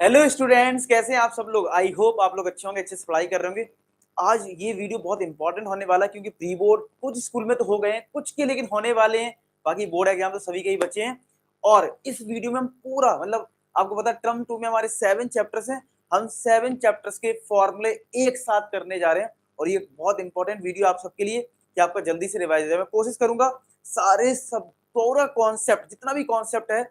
Hello students, कैसे हैं आप सब लोग। आई होप आप लोग अच्छे होंगे, अच्छे से पढ़ाई कर रहे होंगे। आज ये वीडियो बहुत इंपॉर्टेंट होने वाला है क्योंकि प्री बोर्ड कुछ स्कूल में तो हो गए हैं, कुछ के लेकिन होने वाले हैं। बाकी बोर्ड एग्जाम तो सभी के ही बचे हैं। और इस वीडियो में हम पूरा आपको पता है टर्म 2 में हमारे 7 चैप्टर्स हैं। हम 7 चैप्टर्स के फॉर्मूले एक साथ करने जा रहे हैं और ये बहुत इंपॉर्टेंट वीडियो आप सबके लिए कि आपका जल्दी से रिवाइज जाए। मैं कोशिश करूंगा सारे सब पूरा कॉन्सेप्ट, जितना भी कॉन्सेप्ट है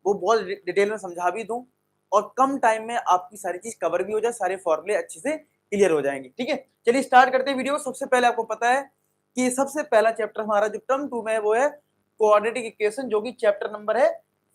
वो बहुत डिटेल में समझा भी दूं और कम टाइम में आपकी सारी चीज कवर भी हो जाए, सारे फॉर्मूले अच्छे से क्लियर हो जाएंगे। ठीक है, चलिए स्टार्ट करते हैं वीडियो। सबसे पहले आपको पता है कि सबसे पहला चैप्टर हमारा जो टर्म 2 में है वो है क्वाड्रेटिक इक्वेशन, जो कि चैप्टर नंबर है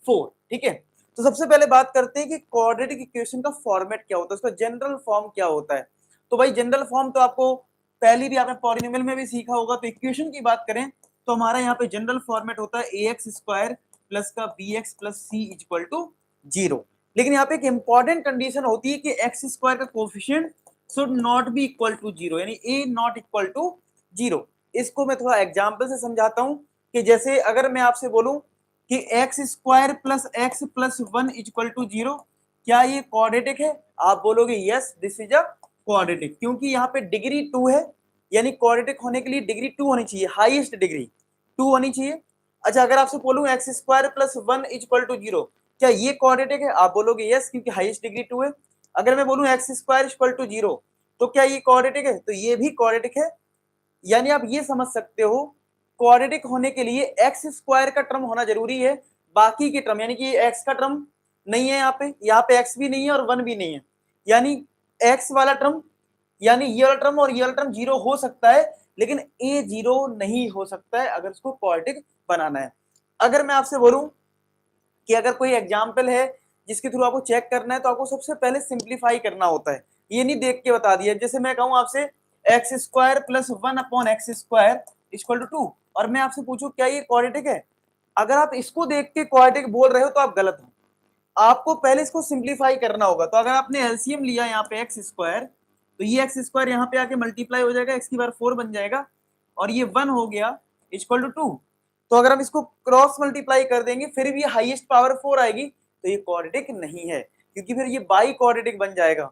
4। ठीक है, तो सबसे पहले बात करते हैं कि क्वाड्रेटिक इक्वेशन का फॉर्मेट क्या होता है, उसका जनरल फॉर्म क्या होता है। तो भाई जनरल फॉर्म तो आपको पहले भी आपने पॉलिनोमियल में भी सीखा होगा। तो इक्वेशन की बात करें तो हमारा यहाँ पे जनरल फॉर्मेट होता है ax स्क्वायर प्लस का bx plus c equal to 0। लेकिन यहाँ पे एक इंपॉर्टेंट कंडीशन होती है कि एक्स स्क्वायर का coefficient should not be equal to 0, यानी ए नॉट इक्वल टू 0। इसको मैं थोड़ा एग्जांपल से समझाता हूं कि जैसे अगर मैं आपसे बोलूं कि x square plus x plus 1 equal to 0, क्या ये क्वाड्रेटिक है? आप बोलोगे yes this is a quadratic, क्योंकि यहाँ पे डिग्री 2 है, यानी क्वाड्रेटिक होने के लिए डिग्री 2 होनी चाहिए, हाईएस्ट डिग्री 2 होनी चाहिए। अच्छा, अगर आपसे बोलूं x square plus 1 equal to 0, क्या ये क्वाड्रेटिक है? आप बोलोगे यस, क्योंकि हाईएस्ट डिग्री 2 है। अगर मैं बोलूं एक्स स्क्वायर इक्वल टू 0, तो क्या ये क्वाड्रेटिक है? तो ये भी क्वाड्रेटिक है। यानी आप ये समझ सकते हो क्वाड्रेटिक होने के लिए एक्स स्क्वायर का टर्म होना जरूरी है, बाकी के टर्म यानी कि एक्स का टर्म नहीं है, यहाँ पे एक्स भी नहीं है और 1 भी नहीं है, यानी एक्स वाला टर्म, यानी ये वाला टर्म और ये वाला टर्म 0 हो सकता है, लेकिन ए 0 नहीं हो सकता है अगर उसको क्वाड्रेटिक बनाना है। अगर मैं आपसे बोलूं कि अगर कोई एग्जाम्पल है जिसके थ्रू आपको चेक करना है, तो आपको सबसे पहले सिंप्लीफाई करना होता है, ये नहीं देख के बता दिया। जैसे मैं कहूं आपसे x square plus 1 upon x square equal to 2, और मैं आपसे पूछूं क्या ये क्वाड्रेटिक है, अगर आप इसको देख के क्वाड्रेटिक बोल रहे हो तो आप गलत हो। आपको पहले इसको सिंप्लीफाई करना होगा। तो अगर आपने एलसीएम लिया यहाँ पे एक्स स्क्वायर, तो ये एक्स स्क्वायर यहाँ पे आके मल्टीप्लाई हो जाएगा, एक्स की बार 4 बन जाएगा, और ये 1 हो गया इक्वल टू 2। तो अगर हम इसको क्रॉस मल्टीप्लाई कर देंगे फिर भी हाईएस्ट पावर 4 आएगी, तो ये क्वाड्रेटिक नहीं है, क्योंकि फिर ये बाई क्वाड्रेटिक बन जाएगा।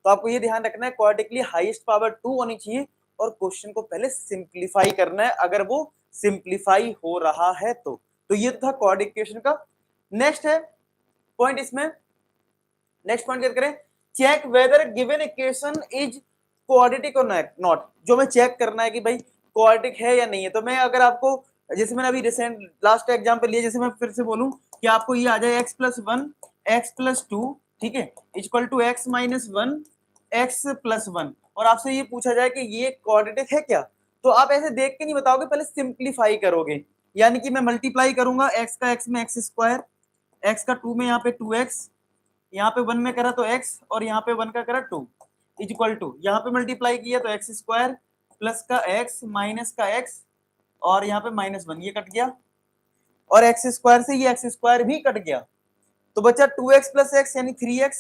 तो आपको ये ध्यान रखना है क्वाड्रेटिक के लिए हाईएस्ट पावर 2 होनी चाहिए, और क्वेश्चन को पहले सिंप्लीफाई करना है अगर वो सिंप्लीफाई हो रहा है तो ये था क्वाड्रेटिक इक्वेशन का। नेक्स्ट है पॉइंट, इसमें नेक्स्ट पॉइंट क्या करें, check whether given equation is quadratic और नॉट। जो हमें चेक करना है कि भाई क्वाड्रेटिक है या नहीं है। तो मैं अगर आपको, जैसे मैंने अभी रिसेंट लास्ट एग्जांपल लिया, जैसे मैं फिर से बोलूं कि आपको ये आ जाए एक्स प्लस 1 एक्स प्लस 2, ठीक है, equal to x minus 1 x plus 1, और आपसे ये पूछा जाए कि ये क्वाड्रेटिक है क्या, तो आप ऐसे देख के नहीं बताओगे, पहले सिंप्लीफाई करोगे। यानी कि मैं मल्टीप्लाई करूंगा एक्स का एक्स में एक्स स्क्वायर, एक्स का 2 में यहाँ पे 2x, यहाँ पे 1 में करा तो x, और यहाँ पे 1 का करा 2 इक्वल टू, यहाँ पे मल्टीप्लाई किया तो एक्स स्क्वायर प्लस का x माइनस का x, और यहाँ पे माइनस 1, ये कट गया, और एक्स स्क्वायर से ये एक्स स्क्वायर भी कट गया, तो बचा 2x प्लस एक्स यानी 3x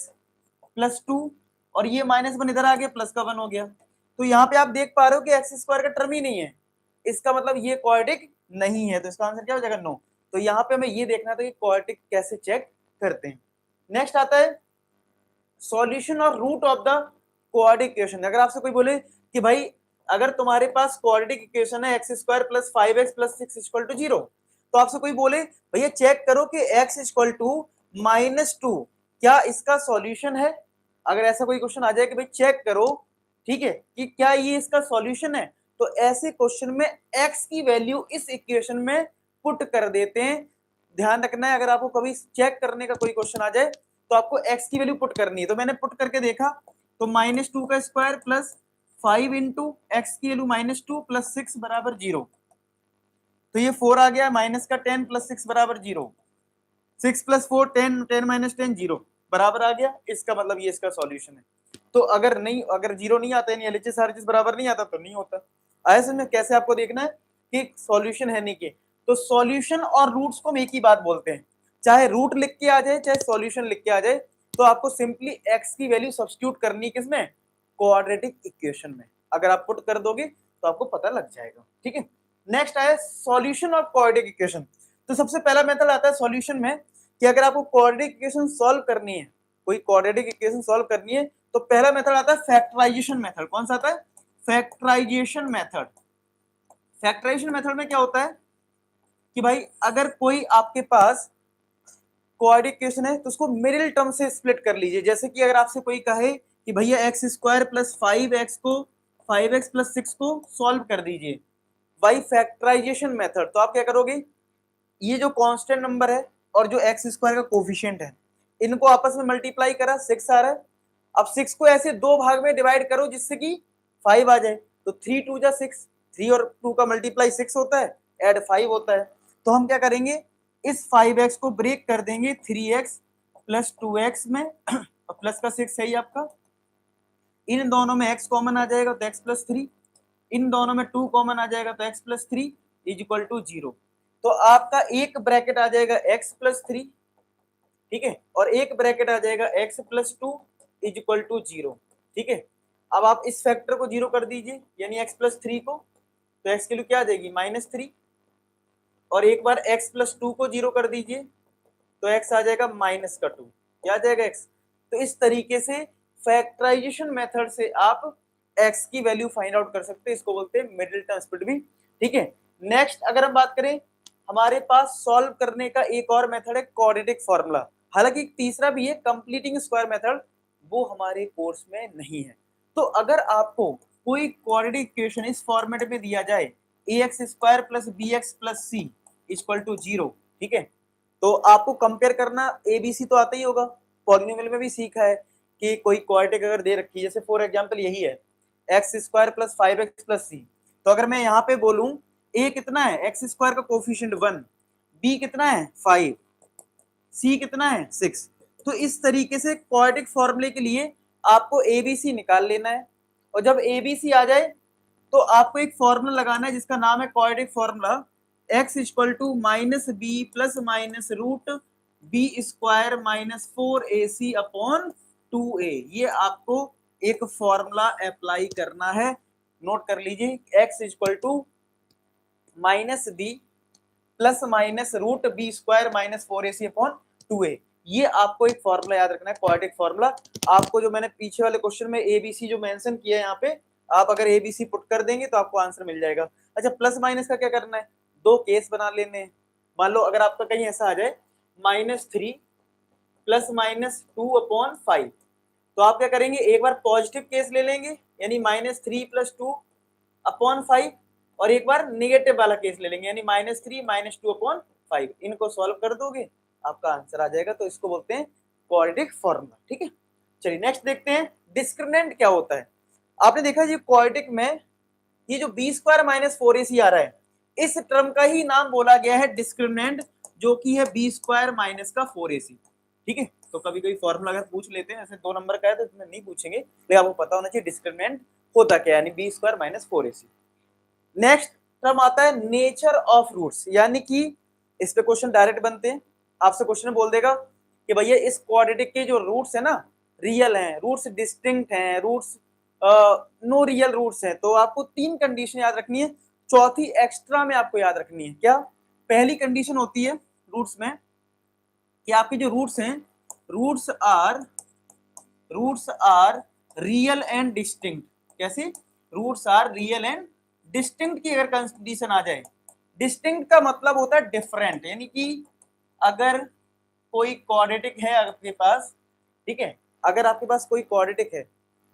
प्लस 2, और ये माइनस 1 इधर आ गया, प्लस का 1 हो गया। तो यहाँ पे आप देख पा रहे हो कि एक्स स्क्वायर का टर्म ही नहीं है, इसका मतलब ये क्वाड्रेटिक नहीं है। तो इसका आंसर क्या हो जाएगा? नो। तो यहाँ पे हमें ये देखना था कि क्वाड्रेटिक कैसे चेक करते हैं। नेक्स्ट आता है सॉल्यूशन और root of the quadratic equation. अगर आपसे कोई बोले कि भाई अगर तुम्हारे पास क्वाड्रेटिक इक्वेशन है x square plus 5x plus 6 equal to 0, तो आपसे कोई बोले भैया चेक करो कि x इक्वल टू माइनस 2 क्या इसका सॉल्यूशन है। अगर ऐसा कोई क्वेश्चन आ जाए कि भाई चेक करो, ठीक है, कि क्या ये इसका सॉल्यूशन है, तो ऐसे क्वेश्चन में x की वैल्यू इस इक्वेशन में पुट कर देते हैं। ध्यान रखना है, अगर आपको कभी चेक करने का कोई क्वेश्चन आ जाए तो आपको x की वैल्यू पुट करनी है। तो मैंने पुट करके देखा, तो माइनस 2 का स्क्वायर प्लस 5 इंटू एक्स की वैल्यू माइनस 2 प्लस 6 बराबर 0, तो ये 4 आ गया, माइनस का 10 प्लस 6 बराबर 0, 6 प्लस 4 10, 10 माइनस 10 0 बराबर आ गया। इसका मतलब ये इसका सॉल्यूशन है। तो अगर नहीं, अगर 0 नहीं आता है, एलएचएस आरएचएस बराबर नहीं आता, तो नहीं होता। ऐसे में कैसे आपको देखना है कि सॉल्यूशन है नहीं के, तो सॉल्यूशन और रूट्स को हम एक ही बात बोलते हैं, चाहे रूट लिख के आ जाए चाहे सॉल्यूशन लिख के आ जाए, तो आपको सिंपली एक्स की वैल्यू सब्स्टिट्यूट करनी है किसमें? क्वाड्रेटिक इक्वेशन में। अगर आप पुट कर दोगे तो आपको पता लग जाएगा, ठीक है। नेक्स्ट आया सॉल्यूशन ऑफ क्वाड्रेटिक इक्वेशन। तो सबसे पहला मेथड आता है सॉल्यूशन में कि अगर आपको क्वाड्रेटिक इक्वेशन सॉल्व करनी है, कोई क्वाड्रेटिक इक्वेशन सॉल्व करनी है तो पहला मेथड आता है फैक्टराइजेशन मेथड। कौन सा आता है? Factorisation method. फैक्टराइजेशन मेथड में क्या होता है कि भाई अगर कोई आपके पास क्वाड्रेटिक इक्वेशन है तो उसको मिडिल टर्म से स्प्लिट कर लीजिए। जैसे कि अगर आपसे कोई कहे कि भैया एक्स स्क्वायर प्लस 5x को 5x प्लस 6 को सॉल्व कर दीजिए बाई फैक्टराइजेशन मेथड, तो आप क्या करोगे, ये जो कांस्टेंट नंबर है और जो एक्स स्क्वायर का कोफिशिएंट है इनको आपस में मल्टीप्लाई करा, 6 आ रहा है। अब 6 को ऐसे दो भाग में डिवाइड करो जिससे कि 5 आ जाए, तो 3 2 जा 6, 3 और 2 का मल्टीप्लाई 6 होता है, ऐड 5 होता है। तो हम क्या करेंगे, इस 5x को ब्रेक कर देंगे 3x प्लस 2x में और प्लस का 6 है ही आपका, इन दोनों में x कॉमन आ जाएगा तो x प्लस 3, इन दोनों में 2 कॉमन आ जाएगा तो x plus 3 is equal to 0। तो आपका एक ब्रैकेट आ जाएगा x प्लस 3, ठीक है, और एक ब्रैकेट आ जाएगा x plus 2 is equal to 0, ठीक है। अब आप इस फैक्टर को 0 कर दीजिए यानी x प्लस 3 को, तो x की वैल्यू क्या आ जाएगी -3, और एक बार x प्लस 2 को 0 कर दीजिए तो x आ जाएगा माइनस का 2, क्या आ जाएगा x। तो इस तरीके से फैक्टराइजेशन मेथड से आप x की वैल्यू फाइंड आउट कर सकते हैं, इसको बोलते हैं मिडिल टर्म स्प्लिट भी, ठीक है। नेक्स्ट अगर हम बात करें, हमारे पास सॉल्व करने का एक और मेथड है क्वाड्रेटिक फॉर्मूला, हालांकि तीसरा भी है कंप्लीटिंग स्क्वायर मेथड, वो हमारे कोर्स में नहीं है। तो अगर आपको कोई क्वाड्रेटिक इक्वेशन इस फॉर्मेट में दिया जाए ax square plus bx plus c equal to 0, ठीक है, तो आपको कंपेयर करना ABC तो आता ही होगा, पॉलिनोमियल में भी सीखा है कि कोई क्वाड्रेटिक अगर दे रखी है, जैसे फॉर एग्जांपल यही है x square plus 5x plus c, तो अगर मैं यहाँ पे बोलूं a कितना है, एक्स स्क्वायर का कोफिशिएंट 1, b कितना है 5, c कितना है 6, तो इस तरीके से क्वाड्रेटिक फॉर्मूले के लिए आपको ABC निकाल लेना है, और जब ABC आ जाए तो आपको एक फॉर्मूला लगाना है जिसका नाम है quadratic formula x equal to minus b plus minus root b square minus 4ac upon 2a। ये आपको एक फॉर्मूला अप्लाई करना है, नोट कर लीजिए, x equal to minus b plus minus root b square minus 4ac upon 2a। ये आपको एक फॉर्मूला याद रखना है, क्वाड्रेटिक फॉर्मूला। आपको जो मैंने पीछे वाले क्वेश्चन में ABC जो मेंशन किया है यहाँ पे, आप अगर ABC पुट कर देंगे तो आपको आंसर मिल जाएगा। अच्छा, प्लस माइनस का क्या करना है, दो केस बना लेने हैं। मान लो अगर आपका कहीं ऐसा आ जाए -3 प्लस माइनस 2 अपॉन 5, तो आप क्या करेंगे, एक बार पॉजिटिव केस ले लेंगे यानी -3 प्लस 2 अपॉन 5, और एक बार नेगेटिव वाला केस ले लेंगे यानी -3 माइनस 2 अपॉन 5। इनको सॉल्व कर दोगे आपका आंसर आ जाएगा, तो इसको बोलते हैं क्वाड्रेटिक फॉर्मूला, ठीक है। चलिए नेक्स्ट देखते हैं डिस्क्रिमिनेंट क्या होता है। आपने देखा जी क्वाड्रेटिक में ये जो बी स्क्वायर माइनस 4ac आ रहा है, इस टर्म का ही नाम बोला गया है डिस्क्रिमिनेंट, जो कि है बी स्क्वायर माइनस का 4ac, ठीक है। तो कभी कभी फॉर्मूला अगर पूछ लेते हैं, ऐसे 2 नंबर का है तो इसमें नहीं पूछेंगे, लेकिन आपको पता होना चाहिए डिस्क्रिमिनेंट होता क्या है, यानी b square minus 4ac। Next term आता है नेचर ऑफ रूट्स, यानी कि इस पे क्वेश्चन डायरेक्ट बनते हैं। आपसे क्वेश्चन बोल देगा कि भैया इस क्वाड्रेटिक के जो रूट्स है ना, रियल हैं, रूट्स डिस्टिंक्ट हैं, रूट्स नो रियल रूट्स हैं, तो आपको 3 कंडीशन याद रखनी है, चौथी एक्स्ट्रा में आपको याद रखनी है। क्या पहली कंडीशन होती है रूट्स में कि आपके जो रूट्स हैं, roots are real and distinct. कैसे? Roots are real and distinct की अगर कंडीशन आ जाए, डिस्टिंक्ट का मतलब होता है डिफरेंट, यानी कि अगर कोई क्वाड्रेटिक है आपके पास, ठीक है, अगर आपके पास कोई क्वाड्रेटिक है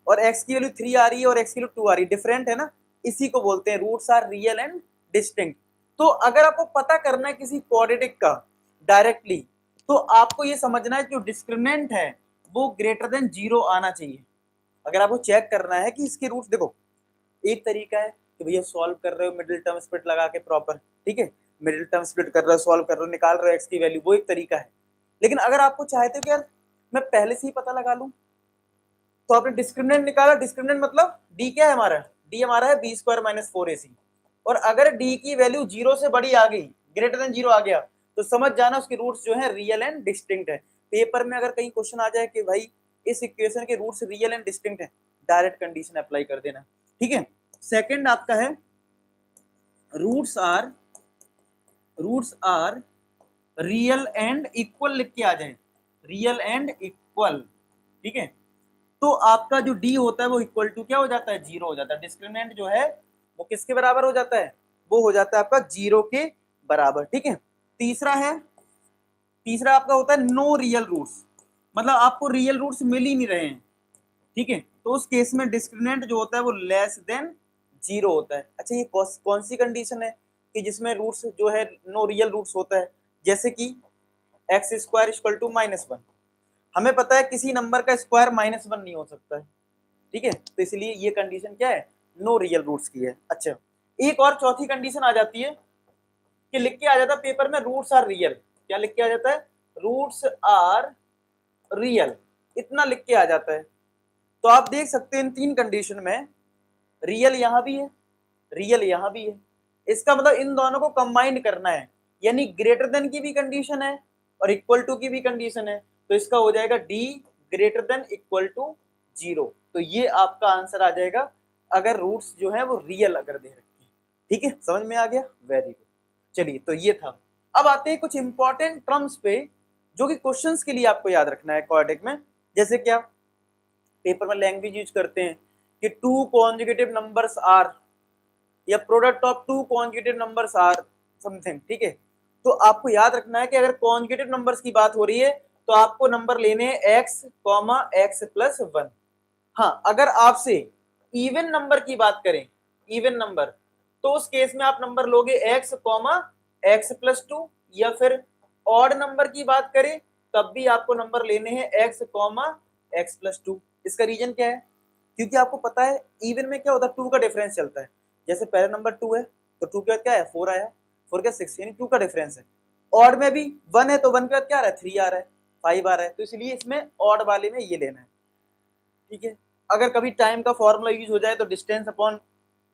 और x की वैल्यू 3 आ रही है और x की वैल्यू 2 आ रही है, डिफरेंट है ना, इसी को बोलते हैं roots are real and distinct. तो अगर आपको पता करना है किसी क्वाड्रेटिक का डायरेक्टली, तो आपको ये समझना है जो डिस्क्रिमिनेंट है वो ग्रेटर देन 0 आना चाहिए। अगर आपको चेक करना है कि इसके रूट्स, देखो एक तरीका है कि भैया सॉल्व कर रहे हो मिडिल टर्म स्प्लिट लगा के प्रॉपर, ठीक है, मिडिल टर्म स्प्लिट कर रहे हो, सॉल्व कर रहे हो, निकाल रहे हो x की वैल्यू, वो एक तरीका है। लेकिन अगर आपको चाहते हो कि यार मैं पहले से ही पता लगा लूं, तो आपने डिस्क्रिमिनेंट निकाला, डिस्क्रिमिनेंट मतलब d क्या है हमारा, d हमारा है बी स्क्वायर माइनस 4ac, और अगर d की वैल्यू 0 से बड़ी आ गई, ग्रेटर देन 0 आ गया, तो समझ जाना उसके रूट्स जो है रियल एंड डिस्टिंक्ट है। पेपर में अगर कहीं क्वेश्चन आ जाए कि भाई इस इक्वेशन के रूट्स रियल एंड डिस्टिंक्ट है, डायरेक्ट कंडीशन अप्लाई कर देना, ठीक है। सेकंड आपका है roots are real and equal, लिख के आ जाए, रियल एंड इक्वल, ठीक है। तो आपका जो डी होता है वो इक्वल टू क्या हो जाता है, 0 हो जाता है। डिस्क्रिमिनेंट जो है वो किसके बराबर हो जाता है, वो हो जाता है आपका 0 के बराबर। ठीक है। तीसरा आपका होता है नो रियल रूट्स, मतलब आपको रियल रूट्स मिल ही नहीं रहे हैं। ठीक है, तो उस केस में डिस्क्रिमिनेंट जो होता है वो लेस देन 0 होता है। अच्छा, ये कौन सी कंडीशन है कि जिसमें रूट्स जो है नो रियल रूट्स होता है, जैसे कि एक्स स्क्वायर इक्वल टू -1। हमें पता है किसी नंबर का स्क्वायर -1 नहीं हो सकता है। ठीक है, तो इसलिए ये कंडीशन क्या है, नो रियल रूट्स की है। अच्छा, एक और चौथी कंडीशन आ जाती है कि लिख के आ जाता है पेपर में रूट्स आर रियल। क्या लिख के आ जाता है, रूट्स आर रियल, इतना लिख के आ जाता है। तो आप देख सकते हैं इन तीन कंडीशन में रियल यहां भी है, रियल यहां भी है। इसका मतलब इन दोनों को कंबाइंड करना है, यानी ग्रेटर देन की भी कंडीशन है और इक्वल टू की भी कंडीशन है। तो इसका हो जाएगा D greater than equal to 0। तो ये आपका आंसर आ जाएगा अगर रूट्स जो है वो रियल अगर दे रखे हैं। ठीक है, समझ में आ गया, वेरी गुड। चलिए, तो ये था। अब आते हैं कुछ इंपॉर्टेंट टर्म्स पे जो कि क्वेश्चंस के लिए आपको याद रखना है क्वाड्रेटिक में। जैसे क्या पेपर में लैंग्वेज यूज करते हैं कि टू कॉन्जुगेटिव नंबर्स आर, या product of two conjugative numbers are something. ठीक है, तो आपको याद रखना है कि अगर कॉन्जुगेटिव नंबर्स की बात हो रही है तो आपको नंबर लेने हैं एक्स कॉमा एक्स प्लस 1। हाँ, अगर आपसे इवन नंबर की बात करें, इवन नंबर, तो उस केस में आप नंबर लोगे एक्स कॉमा एक्स प्लस 2, या फिर ऑड नंबर की बात करें तब भी आपको नंबर लेने हैं एक्स कॉमा एक्स प्लस 2। इसका रीजन क्या है, क्योंकि आपको पता है इवन में क्या होता है, 2 का डिफरेंस चलता है। जैसे पहला नंबर 2 है तो 2 के बाद क्या है, 4 आया, 4 क्या 6, यानी 2 का डिफरेंस है। ऑड में भी 1 है तो 1 के बाद क्या आ रहा है, 3 आ रहा है, 5 आ रहा है। तो इसलिए इसमें ऑड वाले में ये लेना है। ठीक है, अगर कभी टाइम का फॉर्मूला यूज हो जाए तो डिस्टेंस अपॉन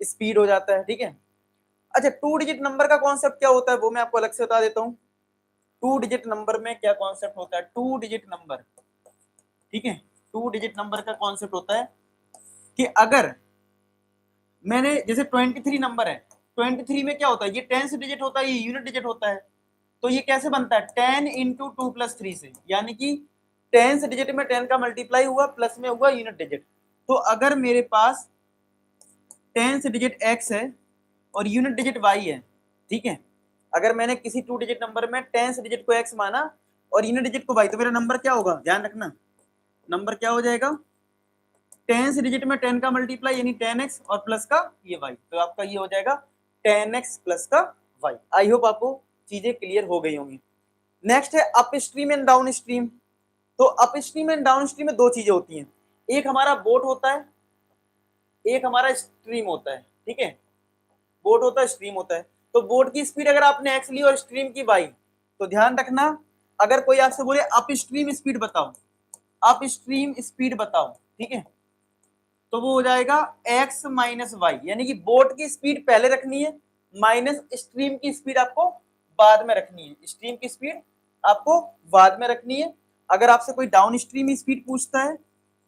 स्पीड हो जाता है। ठीक है। अच्छा, 2 डिजिट नंबर का कॉन्सेप्ट क्या होता है वो मैं आपको अलग से बता देता हूँ। 2 डिजिट नंबर में क्या कॉन्सेप्ट होता है, 2 डिजिट नंबर, ठीक है, 2 डिजिट नंबर का कॉन्सेप्ट होता है कि अगर मैंने जैसे 23 नंबर है, 23 में क्या होता है, ये 10 डिजिट होता है, ये यूनिट डिजिट होता है। तो ये कैसे बनता है, 10 इंटू 2 प्लस 3 से, यानी कि 10 डिजिट में 10 का मल्टीप्लाई हुआ प्लस में हुआ यूनिट डिजिट। तो अगर मेरे पास 10 डिजिट x है और यूनिट डिजिट y है, ठीक है, अगर मैंने किसी 2 डिजिट नंबर में 10 डिजिट को x माना और यूनिट डिजिट को y, तो मेरा नंबर क्या होगा, ध्यान रखना, नंबर क्या हो जाएगा, 10 डिजिट में 10 का मल्टीप्लाई यानी 10x और प्लस का ये y, तो आपका ये हो जाएगा 10x प्लस का y। आई होप आपको चीजें क्लियर हो गई होंगी। नेक्स्ट है upstream and downstream. तो upstream and downstream में दो चीजें होती हैं, एक हमारा बोट होता है, एक हमारा स्ट्रीम होता है। ठीक है, बोट होता है, स्ट्रीम होता है। तो बोट की स्पीड अगर आपने एक्स ली और स्ट्रीम की वाई, तो ध्यान रखना अगर कोई आपसे बोले अप स्ट्रीम स्पीड बताओ, अप स्ट्रीम स्पीड बताओ, ठीक है, तो वो हो जाएगा एक्स माइनस वाई, यानी कि बोट की स्पीड पहले रखनी है माइनस स्ट्रीम की स्पीड आपको बाद में रखनी है, स्ट्रीम की स्पीड आपको बाद में रखनी है। अगर आपसे कोई डाउन स्ट्रीम स्पीड पूछता है,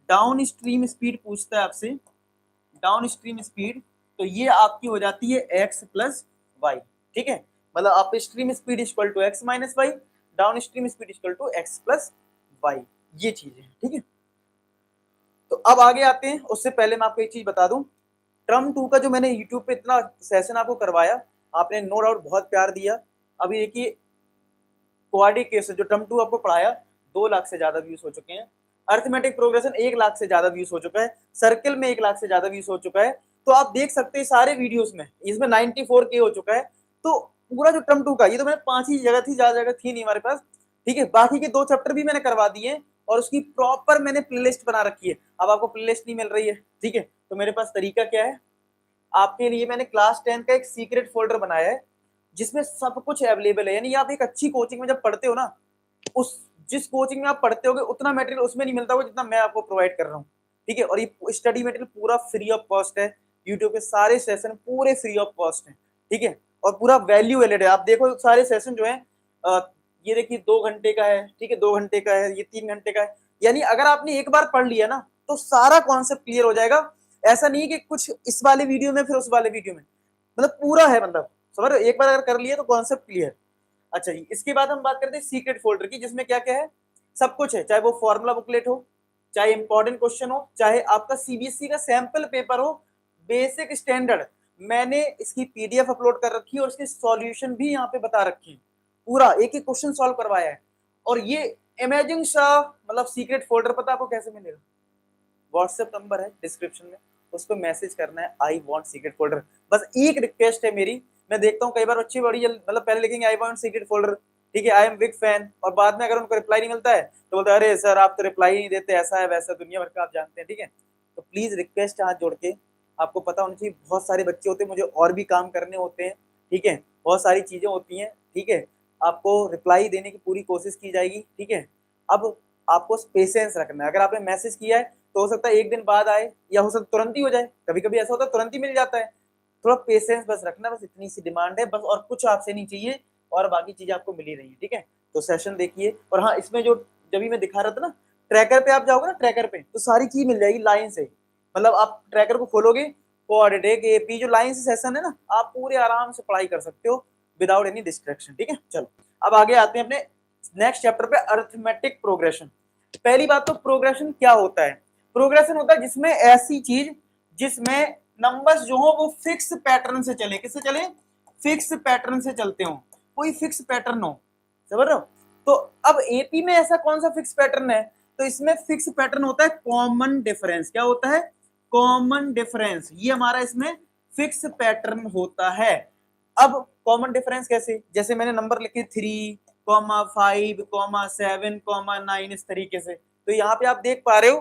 डाउन स्ट्रीम स्पीड पूछता है आपसे, डाउन स्ट्रीम स्पीड, तो ये आपकी हो जाती है एक्स प्लस वाई। ठीक है, मतलब upstream speed equal to x minus y, downstream speed equal to x plus y, ये चीजें हैं। ठीक है, तो अब आगे आते हैं, उससे पहले मैं आपको एक चीज बता दूं, टर्म 2 का जो मैंने यूट्यूब पे इतना सेशन आपको करवाया, आपने नो डाउट बहुत प्यार दिया। अभी देखिए क्वाड्रेटिक केस जो टर्म 2 आपको पढ़ाया 2 लाख से ज्यादा व्यूज हो चुके हैं, अर्थमेटिक प्रोग्रेशन 1 लाख से ज्यादा व्यूज हो चुका है, सर्किल में 1 लाख से ज्यादा व्यूज हो चुका है। तो आप देख सकते हैं सारे वीडियोस में इसमें 94K हो चुका है। तो पूरा जो टर्म 2 का, ये तो मैंने 5 ही जगह थी, ज्यादा जगह थी नहीं हमारे पास। ठीक है, बाकी के 2 चैप्टर भी मैंने करवा दिए और उसकी प्रॉपर मैंने प्लेलिस्ट बना रखी है। अब आपको प्लेलिस्ट नहीं मिल रही है, ठीक है, तो मेरे पास तरीका क्या है, आपके लिए मैंने क्लास 10 का एक सीक्रेट फोल्डर बनाया है जिसमें सब कुछ अवेलेबल है। यानी आप एक अच्छी कोचिंग में जब पढ़ते हो ना, उस जिस कोचिंग में आप पढ़ते होगे उतना मटेरियल उसमें नहीं मिलता होगा जितना मैं आपको प्रोवाइड कर रहा हूँ। ठीक है, और ये स्टडी मटेरियल पूरा फ्री ऑफ कॉस्ट है, यूट्यूब के सारे सेशन पूरे फ्री ऑफ कॉस्ट है। ठीक है, और पूरा वैल्यू एडेड है। आप देखो सारे सेशन जो है, ये देखिए 2 घंटे का है, ठीक है, 2 घंटे का है, ये 3 घंटे का है। यानी अगर आपने एक बार पढ़ लिया ना तो सारा कॉन्सेप्ट क्लियर हो जाएगा। ऐसा नहीं कि कुछ इस वाले वीडियो में फिर उस वाले वीडियो में, मतलब पूरा है, मतलब समझ रहे हो, एक बार अगर कर लिया तो कॉन्सेप्ट क्लियर। अच्छा जी, इसके बाद हम बात करते हैं सीक्रेट फोल्डर की, जिसमें क्या क्या है, सब कुछ है, चाहे वो फॉर्मूला बुकलेट हो, चाहे इंपॉर्टेंट क्वेश्चन हो, चाहे आपका सीबीएसई का सैंपल पेपर हो, बेसिक स्टैंडर्ड, मैंने इसकी पीडीएफ अपलोड कर रखी है और इसके सॉल्यूशन भी यहाँ पे बता रखे हैं, पूरा एक एक क्वेश्चन सॉल्व करवाया है। और ये अमेजिंग सा मतलब सीक्रेट फोल्डर पता आपको कैसे मिलेगा? व्हाट्सएप नंबर है डिस्क्रिप्शन में, उस पर मैसेज करना है आई वांट सीक्रेट फोल्डर। बस एक रिक्वेस्ट है मेरी, मैं देखता हूँ कई बार बच्चे बड़ी मतलब पहले लिखेंगे आई वांट सीक्रेट फोल्डर, ठीक है, आई एम बिग फैन, और बाद में अगर उनको रिप्लाई नहीं मिलता है तो बोलते हैं अरे सर आप तो रिप्लाई नहीं देते, ऐसा है वैसा, दुनिया भर का आप जानते हैं, ठीक है। तो प्लीज रिक्वेस्ट हाथ जोड़ के, आपको पता होना चाहिए बहुत सारे बच्चे होते हैं, मुझे और भी काम करने होते हैं, ठीक है, बहुत सारी चीजें होती हैं, ठीक है, आपको रिप्लाई देने की पूरी कोशिश की जाएगी, ठीक है। अब आपको पेशेंस रखना है, अगर आपने मैसेज किया है तो हो सकता है एक दिन बाद आए, या हो सकता तुरंत ही हो जाए, कभी कभी ऐसा होता है तुरंत ही मिल जाता है, थोड़ा पेशेंस बस रखना, बस इतनी सी डिमांड है बस, और कुछ आपसे नहीं चाहिए, और बाकी चीजें आपको मिल ही रही है, ठीक है। तो सेशन देखिए, और हाँ इसमें जो जब भी मैं दिखा रहा था ना, ट्रैकर पे आप जाओगे ना, ट्रैकर पे तो सारी चीज मिल जाएगी लाइन से, मतलब आप ट्रैकर को खोलोगे, कोऑर्डिनेट एपी जो लाइन से सेशन है ना, आप पूरे आराम से पढ़ाई कर सकते हो विदाउट एनी डिस्ट्रैक्शन, ठीक है। चलो अब आगे आते हैं अपने नेक्स्ट चैप्टर पे, अरिथमेटिक प्रोग्रेशन। पहली बात तो प्रोग्रेशन क्या होता है? प्रोग्रेशन होता है जिसमें ऐसी चीज जिसमें नंबर्स जो हो वो फिक्स पैटर्न से चले, किससे चले? फिक्स पैटर्न से चलते हो, कोई फिक्स पैटर्न हो, समझ रहे हो? तो अब एपी में ऐसा कौन सा फिक्स पैटर्न है? तो इसमें फिक्स पैटर्न होता है कॉमन डिफरेंस। क्या होता है? कॉमन डिफरेंस, ये हमारा इसमें फिक्स पैटर्न होता है। अब कॉमन डिफरेंस कैसे? जैसे मैंने नंबर लिखे 3,5,7,9 इस तरीके से, तो यहाँ पे आप देख पा रहे हो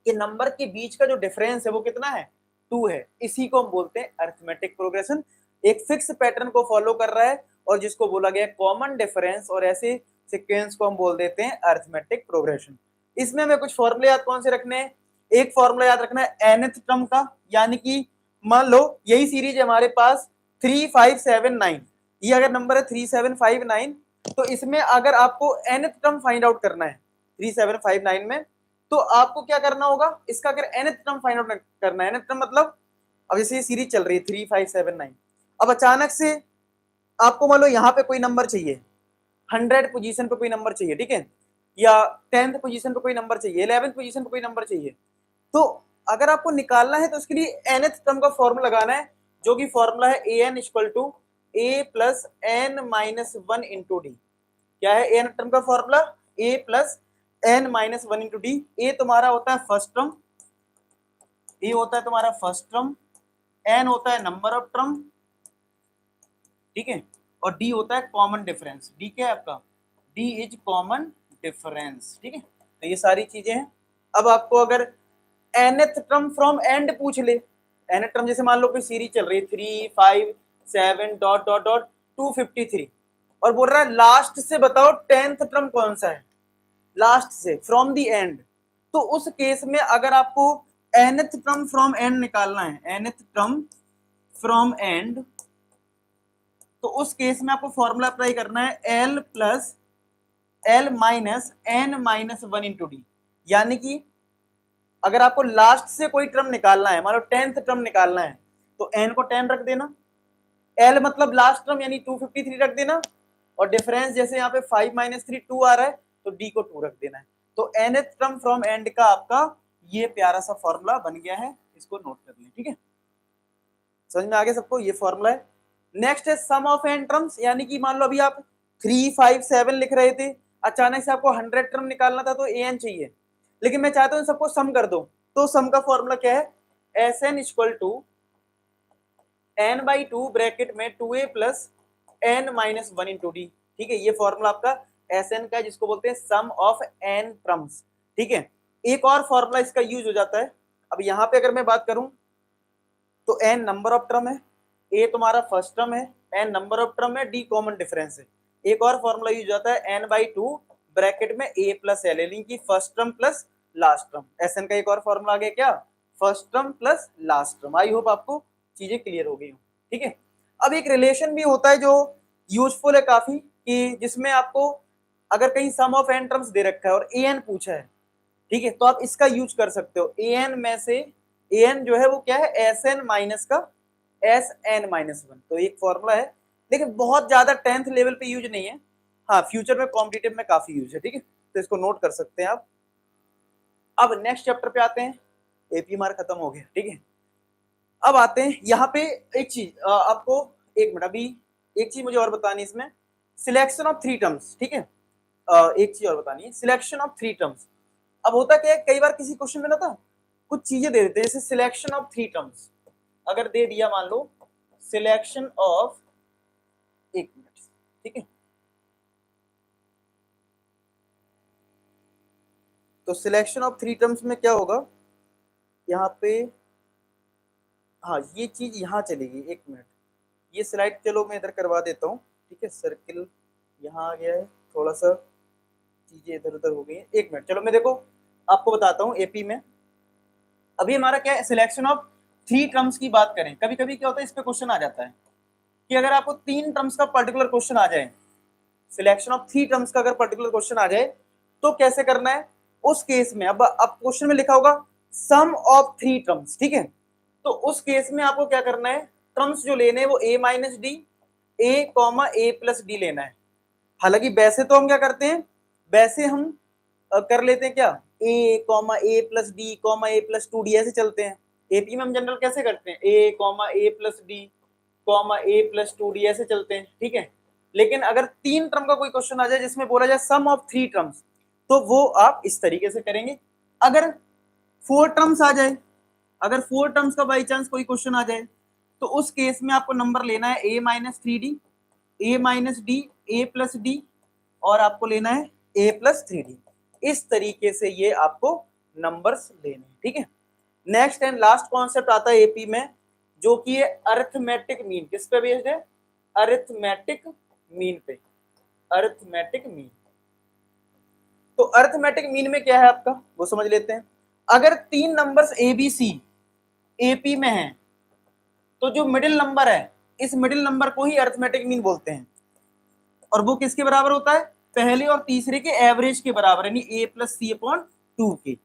कि नंबर के बीच का जो डिफरेंस है वो कितना है? 2 है। इसी को हम बोलते हैं अरिथमेटिक प्रोग्रेशन, एक फिक्स पैटर्न को फॉलो कर रहा है और जिसको बोला गया कॉमन डिफरेंस, और ऐसे सीक्वेंस को हम बोल देते हैं अरिथमेटिक प्रोग्रेशन। इसमें हमें कुछ फॉर्मूले याद कौन से रखने हैं? एक फॉर्मूला याद रखना है nth टर्म का, यानी कि मान लो यही सीरीज है हमारे पास 3,5,7,9, ये अगर नंबर है 3,7,5,9, तो इसमें अगर आपको nth टर्म फाइंड आउट करना है 3,7,5,9 में, तो आपको क्या करना होगा? इसका अगर nth टर्म फाइंड आउट करना है, nth टर्म मतलब अब जैसे ये सीरीज चल रही है 3,5,7,9, अब अचानक से आपको मान लो यहाँ पे कोई नंबर चाहिए, 100 पोजीशन पे कोई नंबर चाहिए, ठीक है, या 10th पोजीशन पे कोई नंबर चाहिए, 11th पोजीशन पे कोई नंबर चाहिए, तो अगर आपको निकालना है तो उसके लिए nth टर्म का फॉर्मूला लगाना है, जो कि फॉर्मूला है an equal to a plus n minus 1 into d. क्या है एन टर्म का formula? a plus n minus 1 into d. ए तुम्हारा होता है फर्स्ट टर्म, ए होता है तुम्हारा फर्स्ट टर्म, n होता है नंबर ऑफ टर्म, ठीक है, और डी होता है कॉमन डिफरेंस। डी क्या है आपका? डी इज कॉमन डिफरेंस, ठीक है। तो ये सारी चीजें हैं। अब आपको अगर nth टर्म फ्रॉम एंड पूछ ले, nth टर्म जैसे मान लो कोई सीरीज चल रही है 3,5,7 डॉट डॉट डॉट 253, और बोल रहा है लास्ट से बताओ 10th टर्म कौन सा है, लास्ट से फ्रॉम दी एंड, तो उस केस में अगर आपको nth टर्म फ्रॉम एंड निकालना है, nth टर्म फ्रॉम एंड, तो उस केस में आपको फॉर्मूला अप्लाई करना है l plus l minus n minus 1 into d. यानी कि अगर आपको लास्ट से कोई टर्म निकालना है, मान लो 10th टर्म निकालना है, तो n को 10 रख देना, l मतलब लास्ट टर्म यानी 253 रख देना, और डिफरेंस जैसे यहाँ पे 5 माइनस 3 2 आ रहा है तो d को 2 रख देना है। तो nth टर्म फ्रॉम एंड का आपका ये प्यारा सा फॉर्मूला बन गया है, इसको नोट कर लें, ठीक है। समझ में आ गया सबको? ये फॉर्मूला है। नेक्स्ट है सम ऑफ एन टर्म्स, यानी कि मान लो अभी आप 3,5,7 लिख रहे थे, अचानक से आपको 100 टर्म निकालना था तो an चाहिए, लेकिन मैं चाहता हूँ सबको सम कर दो, तो सम का फॉर्मूला क्या है? S n equal to n by 2 bracket में 2a plus n minus 1 into d, ठीक है। ये फॉर्मूला आपका एस एन का है, जिसको बोलते हैं सम ऑफ एन टर्म्स, ठीक है। एक और फॉर्मूला इसका यूज हो जाता है, अब यहाँ पे अगर मैं बात करूं तो n नंबर ऑफ टर्म है, a तुम्हारा फर्स्ट टर्म है, n नंबर ऑफ टर्म है, d कॉमन डिफरेंस है। एक और फॉर्मूला यूज होता है n बाई 2 ब्रैकेट में a प्लस एल, यानी कि first term plus last term. Sn का एक और फॉर्मूला आ गया, क्या? First term plus last term. I hope आपको चीजें क्लियर हो गई हो, ठीक है। अब एक रिलेशन भी होता है जो यूजफुल है काफी, कि जिसमें आपको अगर कहीं सम ऑफ एन टर्म्स दे रखा है और ए एन पूछा है, ठीक है, तो आप इसका यूज कर सकते हो। ए एन में से ए एन जो है वो क्या है? एस एन माइनस का एस एन माइनस 1। तो एक फॉर्मूला है, लेकिन बहुत ज्यादा 10th लेवल पे यूज नहीं है, हाँ फ्यूचर में कॉम्पिटिटिव में काफी यूज है, ठीक है, तो इसको नोट कर सकते हैं आप। अब नेक्स्ट चैप्टर पे आते हैं, एपी हमारा खत्म हो गया, ठीक है। अब आते हैं यहाँ पे एक चीज आपको, एक मिनट, अभी एक चीज मुझे और बतानी है इसमें, सिलेक्शन ऑफ थ्री टर्म्स, ठीक है। एक चीज और बतानी है, सिलेक्शन ऑफ थ्री टर्म्स। अब होता क्या है, कई बार किसी क्वेश्चन में ना था कुछ चीजें दे देते हैं, जैसे सिलेक्शन ऑफ थ्री टर्म्स अगर दे दिया, मान लो सिलेक्शन ऑफ, एक मिनट, ठीक है। तो सिलेक्शन ऑफ थ्री टर्म्स में क्या होगा यहाँ पे, हाँ ये चीज यहाँ चलेगी, एक मिनट, ये स्लाइड चलो मैं इधर करवा देता हूँ, ठीक है। सर्किल यहाँ आ गया है, थोड़ा सा चीजें इधर उधर हो गई है, एक मिनट, चलो मैं देखो आपको बताता हूँ। एपी में अभी हमारा क्या है, सिलेक्शन ऑफ थ्री टर्म्स की बात करें, कभी कभी क्या होता है इस पे क्वेश्चन आ जाता है कि अगर आपको तीन टर्म्स का पर्टिकुलर क्वेश्चन आ जाए, सिलेक्शन ऑफ थ्री टर्म्स का अगर पर्टिकुलर क्वेश्चन आ जाए तो कैसे करना है उस केस में। अब क्वेश्चन में लिखा होगा सम ऑफ थ्री टर्म्स, ठीक है। तो उस केस में आपको क्या करना है, टर्म्स जो लेने हैं वो a minus D, A comma A plus D लेना है। हालांकि वैसे तो हम क्या करते हैं, वैसे हम कर लेते हैं क्या, a comma A plus D comma A plus two D, ऐसे चलते हैं। एपी में हम जनरल कैसे करते हैं, a comma A plus D comma A plus two D, ऐसे चलते हैं, ठीक है। लेकिन अगर तीन टर्म का कोई क्वेश्चन आ जाए जिसमें बोला जाए सम ऑफ थ्री टर्म्स, तो वो आप इस तरीके से करेंगे। अगर फोर टर्म्स आ जाए, अगर फोर टर्म्स का बाई चांस कोई क्वेश्चन आ जाए, तो उस केस में आपको नंबर लेना है a minus three D, A minus D, A plus D, और आपको लेना है a प्लस थ्री डी। इस तरीके से ये आपको नंबर्स लेने हैं, ठीक है। नेक्स्ट एंड लास्ट कॉन्सेप्ट आता है एपी में, जो कि है अरिथमेटिक मीन। किस पे बेस्ड है, अरिथमेटिक मीन पे, अरिथमेटिक मीन। तो अरिथमेटिक मीन में क्या है आपका वो समझ लेते हैं। अगर तीन numbers A B C AP में हैं, तो जो मिडिल नंबर है, इस मिडिल नंबर को ही अरिथमेटिक मीन बोलते हैं, और वो किसके बराबर होता है, पहले और तीसरे के एवरेज के बराबर, यानी a plus c upon two के।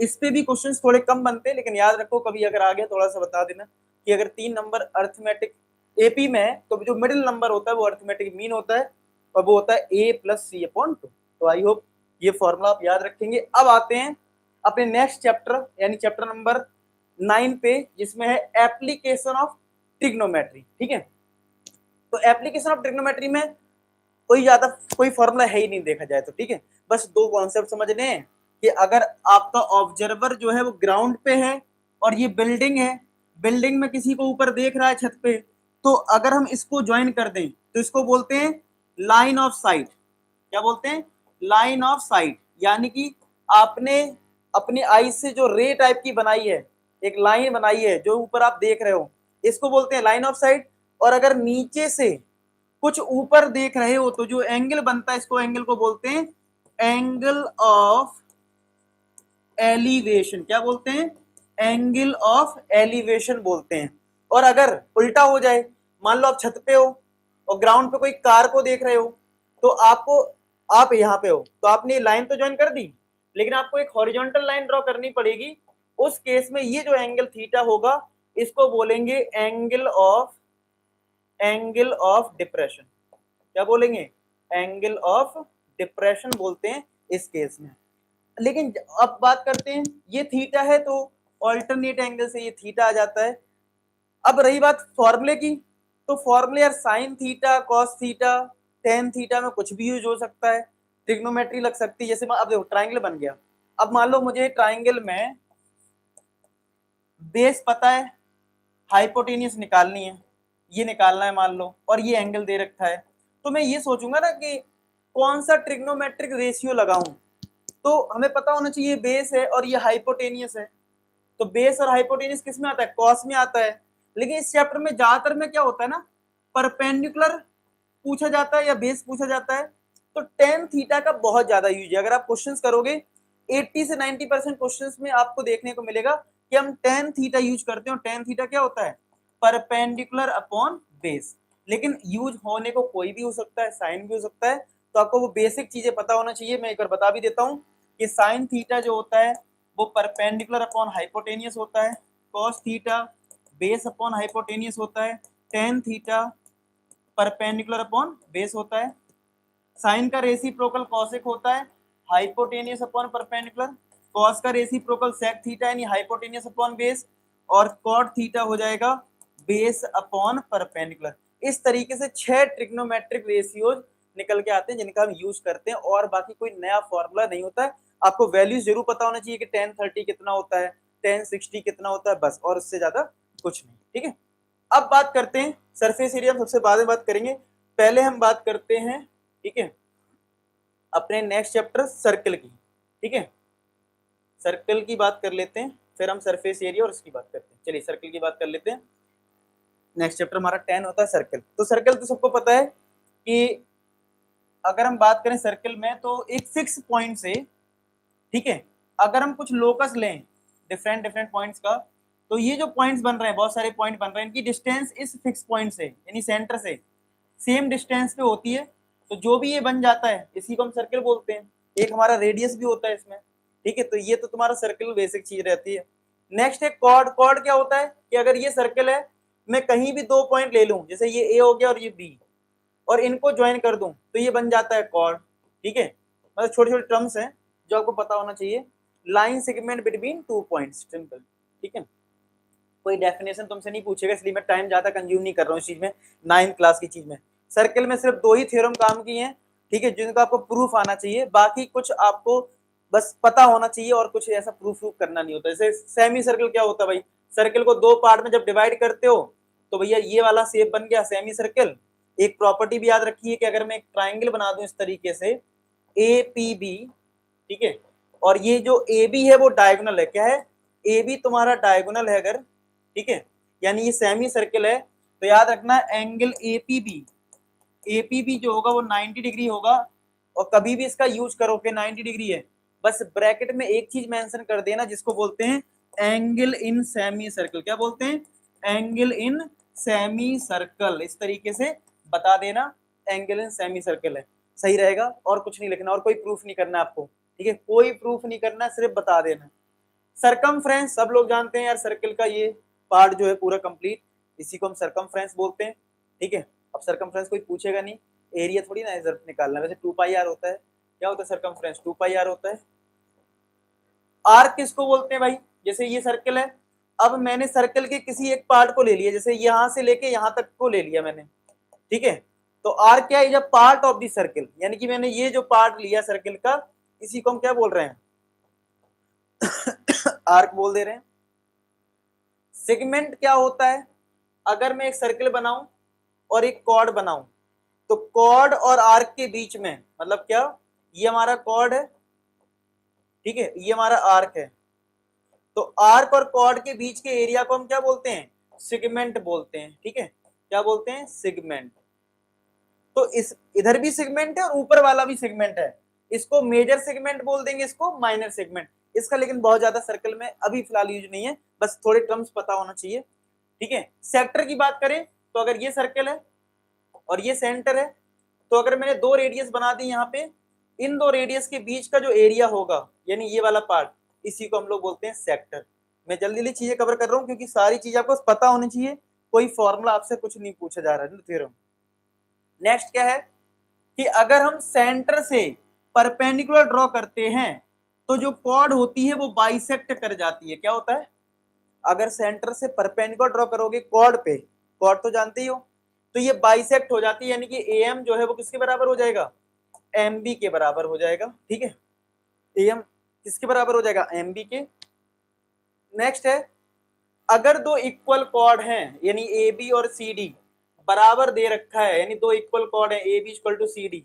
इस पे भी क्वेश्चंस थोड़े कम बनते हैं, लेकिन याद रखो कभी अगर आ गया थोड़ा सा बता देना कि अगर तीन नंबर अरिथमेटिक एपी में है तो जो मिडिल नंबर होता है वो अरिथमेटिक मीन होता है, और वो होता है a plus c upon two. तो आई होप ये फॉर्मूला आप याद रखेंगे। अब आते हैं अपने नेक्स्ट चैप्टर, यानी चैप्टर नंबर 9 पे, जिसमें है एप्लीकेशन ऑफ ट्रिग्नोमेट्री, ठीक है। तो एप्लीकेशन ऑफ ट्रिग्नोमेट्री में कोई फॉर्मूला है ही नहीं देखा जाए तो, ठीक है। बस दो कॉन्सेप्ट समझने हैं कि अगर आपका ऑब्जर्वर जो है वो ग्राउंड पे है और ये बिल्डिंग है, बिल्डिंग में किसी को ऊपर देख रहा है छत पे, तो अगर हम इसको ज्वाइन कर दें तो इसको बोलते हैं लाइन ऑफ साइट। क्या बोलते हैं, लाइन ऑफ साइट। यानी कि आपने अपनी आई से जो रे टाइप की बनाई है, एक लाइन बनाई है जो ऊपर आप देख रहे हो, इसको बोलते हैं लाइन ऑफ साइट। और अगर नीचे से कुछ ऊपर देख रहे हो तो जो एंगल बनता है, इसको एंगल को बोलते हैं एंगल ऑफ एलिवेशन। क्या बोलते हैं, एंगल ऑफ एलिवेशन बोलते हैं। और अगर उल्टा हो जाए, मान लो आप छत पे हो और ग्राउंड पे कोई कार को देख रहे हो, तो आप यहाँ पे हो, तो आपने लाइन तो ज्वाइन कर दी, लेकिन आपको एक हॉरिजॉन्टल लाइन ड्रॉ करनी पड़ेगी। उस केस में ये जो एंगल थीटा होगा, इसको बोलेंगे एंगल ऑफ डिप्रेशन। क्या बोलेंगे, एंगल ऑफ डिप्रेशन बोलते हैं इस केस में। लेकिन अब बात करते हैं, ये थीटा है तो ऑल्टरनेट एंगल से ये थीटा आ जाता है। अब रही बात फॉर्मूले की, तो फॉर्मूले यार sine theta, cos theta, tan theta में कुछ भी यूज हो सकता है, ट्रिग्नोमेट्री लग सकती है। जैसे अब देखो ट्राइंगल बन गया, अब मान लो मुझे ट्राइंगल में बेस पता है, हाइपोटेनियस निकालनी है, ये निकालना है मान लो, और ये एंगल दे रखा है, तो मैं ये सोचूंगा ना कि कौन सा ट्रिग्नोमेट्रिक रेशियो लगाऊं। तो हमें पता होना चाहिए बेस है और ये हाइपोटेनियस है, तो बेस और हाइपोटेनियस किस में आता है, कॉस में आता है। लेकिन इस चैप्टर में ज्यादातर में क्या होता है ना, परपेंडिकुलर पूछा जाता है या बेस पूछा जाता है। तो टेन थीटा का बहुत ज्यादा यूज है। अगर आप क्वेश्चंस करोगे 80 से 90% क्वेश्चंस में आपको देखने को मिलेगा कि हम टेन थीटा यूज करते हैं। और टेन थीटा क्या होता है, परपेंडिकुलर अपॉन बेस। लेकिन यूज होने को कोई भी हो सकता है, साइन भी हो सकता है, तो आपको वो बेसिक चीजें पता होना चाहिए। मैं एक बार बता भी देता हूँ कि साइन थीटा जो होता है वो परपेंडिकुलर अपॉन हाइपोटेनियस होता है, cos theta base upon hypotenuse होता है, tan theta perpendicular upon base होता है, साइन का रेसिप्रोकल कॉसेक होता है, हाइपोटेनियस अपॉन परपेंडिकुलर, कॉस का रेसिप्रोकल सेक थीटा यानी हाइपोटेन्यूस अपॉन बेस, और कॉट थीटा हो जाएगा बेस अपॉन परपेंडिकुलर। इस तरीके से 6 ट्रिग्नोमेट्रिक रेशियोज निकल के आते हैं जिनका हम यूज करते हैं, और बाकी कोई नया फॉर्मूला नहीं होता है। आपको वैल्यूज जरूर पता होना चाहिए कि tan 30 कितना होता है, tan 60 कितना होता है, बस, और उससे ज्यादा कुछ नहीं। ठीक है, अब बात करते हैं सरफेस एरिया, सबसे बाद में बात करेंगे। पहले हम बात करते हैं, ठीक है, अपने नेक्स्ट चैप्टर सर्कल की। ठीक है, सर्कल की बात कर लेते हैं, फिर हम सरफेस एरिया और उसकी बात करते हैं। चलिए सर्कल की बात कर लेते हैं। नेक्स्ट चैप्टर हमारा 10 होता है सर्कल। तो सर्कल तो सबको पता है कि अगर हम बात करें सर्कल में तो एक फिक्स पॉइंट से, ठीक है, अगर हम कुछ लोकस लें डिफरेंट डिफरेंट पॉइंट्स का, तो ये जो पॉइंट्स बन रहे हैं, बहुत सारे पॉइंट बन रहे हैं, इनकी डिस्टेंस इस फिक्स पॉइंट से यानी सेंटर से सेम डिस्टेंस पे होती है। तो जो भी ये बन जाता है इसी को हम सर्कल बोलते हैं। एक हमारा रेडियस भी होता है इसमें। ठीक है, तो ये तो तुम्हारा सर्कल बेसिक चीज रहती है। नेक्स्ट है कॉर्ड। कॉर्ड क्या होता है कि अगर ये सर्कल है, मैं कहीं भी 2 पॉइंट ले लूं, जैसे ये ए हो गया और ये बी, और इनको ज्वाइन कर दूं तो ये बन जाता है कॉर्ड। ठीक है, मतलब छोटे छोटे टर्म्स हैं जो आपको पता होना चाहिए। Line segment between 2 points, simple. ठीक है, कोई डेफिनेशन तुमसे नहीं पूछेगा, इसलिए मैं टाइम ज्यादा कंज्यूम नहीं कर रहा हूँ इस चीज में, 9th क्लास की चीज में। सर्कल में सिर्फ 2 ही थ्योरम काम किए हैं, ठीक है, जिनका आपको प्रूफ आना चाहिए, बाकी कुछ आपको बस पता होना चाहिए और कुछ ऐसा प्रूफ करना नहीं होता। जैसे सेमी सर्कल क्या होता है भाई, सर्कल को 2 पार्ट में जब डिवाइड करते हो तो भैया ये वाला शेप बन गया सेमी सर्कल। एक प्रॉपर्टी भी याद रखिए कि अगर मैं एक ट्राइंगल बना दूं इस तरीके से ए पी बी, ठीक है, और ये जो ए बी है वो डायगोनल है, क्या है, ए बी तुम्हारा डायगोनल है अगर, ठीक है, यानी ये सेमी सर्कल है, तो याद रखना एंगल एपीबी जो होगा वो 90 डिग्री होगा। और कभी भी इसका यूज करो कि 90 डिग्री है, बस ब्रैकेट में एक चीज मेंशन कर देना जिसको बोलते हैं एंगल इन सेमी सर्कल। क्या बोलते हैं, एंगल इन सेमी सर्कल, इस तरीके से बता देना एंगल इन सेमी सर्कल है, सही रहेगा। और कुछ नहीं लिखना और कोई प्रूफ नहीं करना आपको, ठीक है, कोई प्रूफ नहीं करना, सिर्फ बता देना। सरकमफ्रेंस सब लोग जानते हैं यार, सर्कल का ये पार्ट जो है पूरा कंप्लीट, इसी को हम सरकमफ्रेंस बोलते हैं। ठीक है, अब सरकमफ्रेंस कोई पूछेगा नहीं, एरिया थोड़ी ना इधर निकालना, वैसे 2 पाई आर होता है। क्या होता है सरकमफ्रेंस, 2 पाई आर होता है। आर्क किसको बोलते हैं भाई, जैसे ये सर्कल है, अब मैंने सर्कल के किसी एक पार्ट को ले लिया, जैसे यहां से लेके यहां तक को ले लिया मैंने, ठीक है, तो आर्क क्या है, जब पार्ट ऑफ द सर्कल, यानी कि मैंने ये जो पार्ट लिया सर्कल का, इसी को हम क्या बोल रहे हैं आर्क बोल दे रहे हैं। सेगमेंट क्या होता है, अगर मैं एक सर्कल बनाऊं और एक कॉर्ड बनाऊं, तो कॉर्ड और आर्क के बीच में, मतलब क्या, ये हमारा कॉर्ड है, ठीक है, ये हमारा आर्क है, तो आर्क और कॉर्ड के बीच के एरिया को हम क्या बोलते हैं, सेगमेंट बोलते हैं। ठीक है, क्या बोलते हैं, सेगमेंट। तो इस इधर भी सेगमेंट है और ऊपर वाला भी सेगमेंट है, इसको मेजर सेगमेंट बोल देंगे, इसको माइनर सेगमेंट। इसका लेकिन बहुत ज्यादा सर्कल में अभी फिलहाल यूज नहीं है, बस थोड़े टर्म्स पता होना चाहिए। ठीक है, सेक्टर की बात करें तो अगर ये सर्कल है और ये सेंटर है, तो अगर मैंने 2 रेडियस बना दी यहाँ पे, इन 2 रेडियस के बीच का जो एरिया होगा, यानी ये वाला पार्ट, इसी को हम लोग बोलते हैं सेक्टर। मैं जल्दी जल्दी चीजें कवर कर रहा हूँ क्योंकि सारी चीजें आपको पता होनी चाहिए, कोई फॉर्मूला आपसे कुछ नहीं पूछा जा रहा है थ्योरम। नेक्स्ट क्या है कि अगर हम सेंटर से परपेंडिकुलर ड्रॉ करते हैं तो जो कॉर्ड होती है वो बाइसेक्ट कर जाती है। क्या होता है, अगर सेंटर से परपेंडिकुलर ड्रॉ करोगे कॉर्ड पे, कॉर्ड तो जानते ही हो, तो ये बाइसेक्ट हो जाती है, यानी कि एएम जो है वो किसके बराबर हो जाएगा, एमबी के बराबर हो जाएगा। ठीक है, एएम किसके बराबर हो जाएगा, एमबी के। नेक्स्ट है, अगर 2 इक्वल कॉर्ड हैं, यानी ए बी और सी डी बराबर दे रखा है, यानी 2 इक्वल कॉर्ड है A B equal to C D,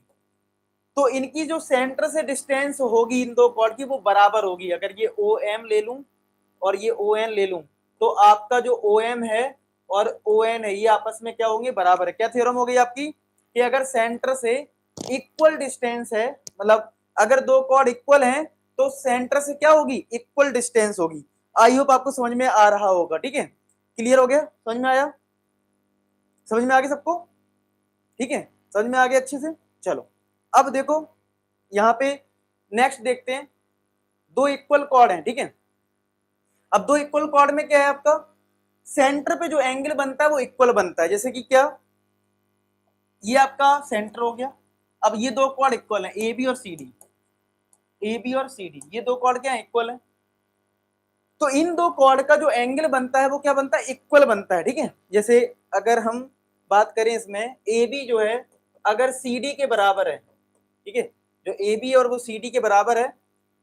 तो इनकी जो सेंटर से डिस्टेंस होगी इन 2 कॉर्ड की वो बराबर होगी। अगर ये ओ एम ले लूं और ये ओ एन ले लूं, तो आपका जो ओ एम है और ओ एन है ये आपस में क्या होंगे, बराबर है। क्या थ्योरम हो गई आपकी कि अगर सेंटर से इक्वल डिस्टेंस है, मतलब अगर 2 कॉर्ड इक्वल हैं तो सेंटर से क्या होगी, इक्वल डिस्टेंस होगी। आई होप आपको समझ में आ रहा होगा। ठीक है, क्लियर हो गया, समझ में आया, समझ में आ गया सबको, ठीक है, समझ में आ गया अच्छे से। चलो अब देखो यहाँ पे नेक्स्ट देखते हैं, 2 इक्वल कॉर्ड हैं, ठीक है, अब 2 इक्वल कॉर्ड में क्या है, आपका सेंटर पे जो एंगल बनता है वो इक्वल बनता है। जैसे कि क्या, ये आपका सेंटर हो गया, अब ये 2 कॉर्ड इक्वल हैं ए बी और सी डी, ए बी और सी डी, ये दो कॉर्ड क्या इक्वल है, तो इन दो कॉर्ड का जो एंगल बनता है वो क्या बनता है, इक्वल बनता है। ठीक है, जैसे अगर हम बात करें इसमें, ए बी जो है अगर सी डी के बराबर है, ठीक है, जो ए बी और वो सी डी के बराबर है,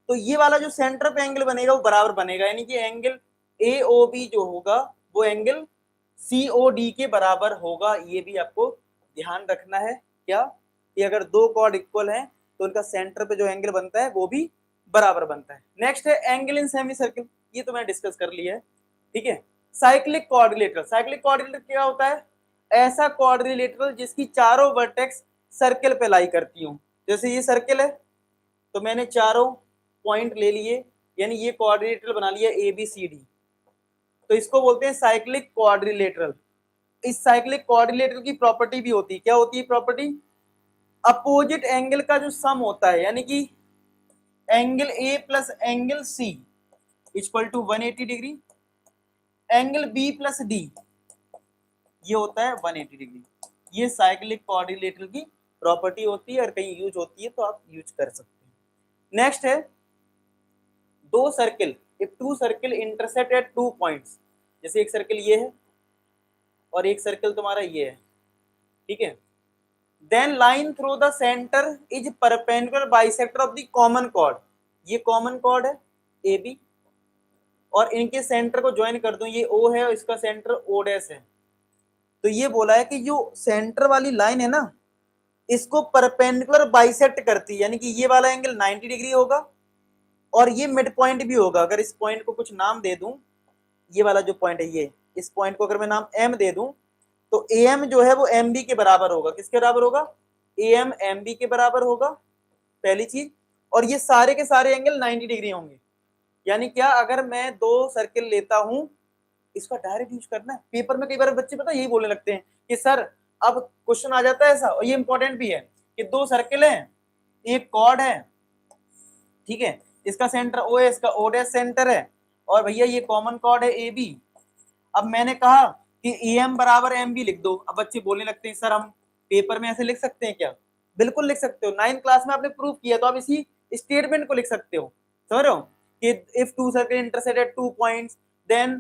तो ये वाला जो सेंटर पे एंगल बनेगा वो बराबर बनेगा, यानी कि एंगल ए ओ बी जो होगा वो एंगल सी ओ डी के बराबर होगा। ये भी आपको ध्यान रखना है क्या, कि अगर दो कॉर्ड इक्वल हैं तो उनका सेंटर पे जो एंगल बनता है वो भी बराबर बनता है। नेक्स्ट है एंगल इन सेमी सर्किल, ये तो मैंने डिस्कस कर लिया है। ठीक है, साइक्लिक क्वाड्रिलेटरल, साइक्लिक क्वाड्रिलेटरल क्या होता है, ऐसा क्वाड्रिलेटरल जिसकी चारों वर्टेक्स सर्कल पे लाई करती हूँ। जैसे ये सर्कल है तो मैंने चारों पॉइंट ले लिए, यानी ये क्वाड्रिलेटरल बना लिया ए बी सी डी, तो इसको बोलते हैं साइक्लिक क्वाड्रिलेटरल। इस साइक्लिक क्वाड्रिलेटरल की प्रॉपर्टी भी होती है, क्या होती है प्रॉपर्टी, अपोजिट एंगल का जो सम होता है, यानी कि angle A plus angle C equal to 180 degree, angle B plus D ये होता है 180 डिग्री। ये साइक्लिक क्वाड्रिलेटरल की प्रॉपर्टी होती है, और कहीं यूज होती है तो आप यूज कर सकते हैं। नेक्स्ट है दो circle, if two circle intersect at 2 points, जैसे एक सर्किल ये है और एक सर्किल तुम्हारा ये है, ठीक है, then line through the centre is perpendicular bisector of the common chord, ये कॉमन कॉर्ड है ए बी, और इनके सेंटर को ज्वाइन कर दूं, ये ओ है और इसका सेंटर ओ डैश है, तो ये बोला है कि जो सेंटर वाली लाइन है ना इसको परपेंडिकुलर बाइसेक्ट करती है, यानी कि ये वाला एंगल 90 डिग्री होगा और ये मिड पॉइंट भी होगा। अगर इस पॉइंट को कुछ नाम दे दूं, ये वाला जो पॉइंट है ये, इस पॉइंट को अगर मैं नाम एम दे दूं, तो ए एम जो है वो एम बी के बराबर होगा, किसके बराबर होगा, ए एम एम बी के बराबर होगा, पहली चीज। और ये सारे के सारे एंगल 90 डिग्री होंगे, यानी क्या, अगर मैं दो सर्किल लेता हूं, इसका डायरेक्ट यूज करना है। पेपर में कई बार बच्चे पता यही बोलने लगते हैं कि सर अब क्वेश्चन आ जाता है ऐसा, और ये इंपॉर्टेंट भी है, कि दो सर्किल हैं, एक कॉर्ड है, ठीक है, इसका सेंटर ओ है, इसका ओ डैश सेंटर है, और भैया ये कॉमन कॉर्ड है ए बी। अब मैंने कहा कि ए एम बराबर एम बी लिख दो, अब बच्चे बोलने लगते हैं सर हम पेपर में ऐसे लिख सकते हैं क्या, बिल्कुल लिख सकते हो, 9th क्लास में आपने प्रूव किया, तो आप इसी स्टेटमेंट को लिख सकते हो, समझ रहे हो, कि if two circle intersect at 2 points then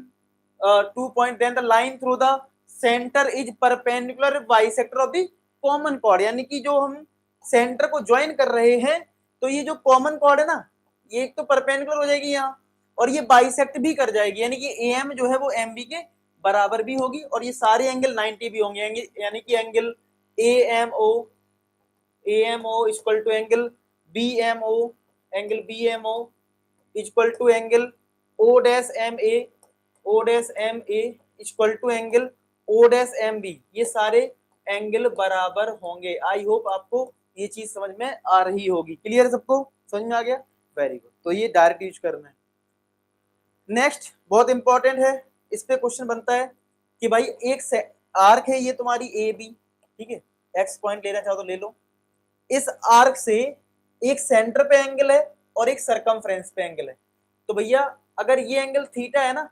2 point then the line through the centre is perpendicular bisector of the common chord, यानी कि जो हम सेंटर को ज्वाइन कर रहे हैं, तो ये जो कॉमन कॉर्ड है ना, ये एक तो परपेंडिकुलर हो जाएगी यहाँ, और ये बाइसेक्ट भी कर जाएगी, यानी कि ए एम जो है वो एम बी के बराबर भी होगी, और ये सारे एंगल 90 भी होंगे, यानी कि angle A M O equal to angle B M O, angle B M O equal to angle O dash M A, O dash M A equal to angle O dash M B, ये सारे angle बराबर होंगे। आई hope आपको ये चीज समझ में आ रही होगी, क्लियर सबको, समझ में आ गया, वेरी गुड। तो ये डायरेक्ट यूज करना है। नेक्स्ट बहुत इंपॉर्टेंट है, इस पे क्वेश्चन बनता है कि भाई एक आर्क है ये तुम्हारी ए बी, ठीक है, एक्स पॉइंट लेना चाहो तो ले लो, इस आर्क से एक सेंटर पे एंगल है और एक सरकमफ्रेंस पे एंगल है, तो भैया अगर ये एंगल थीटा है ना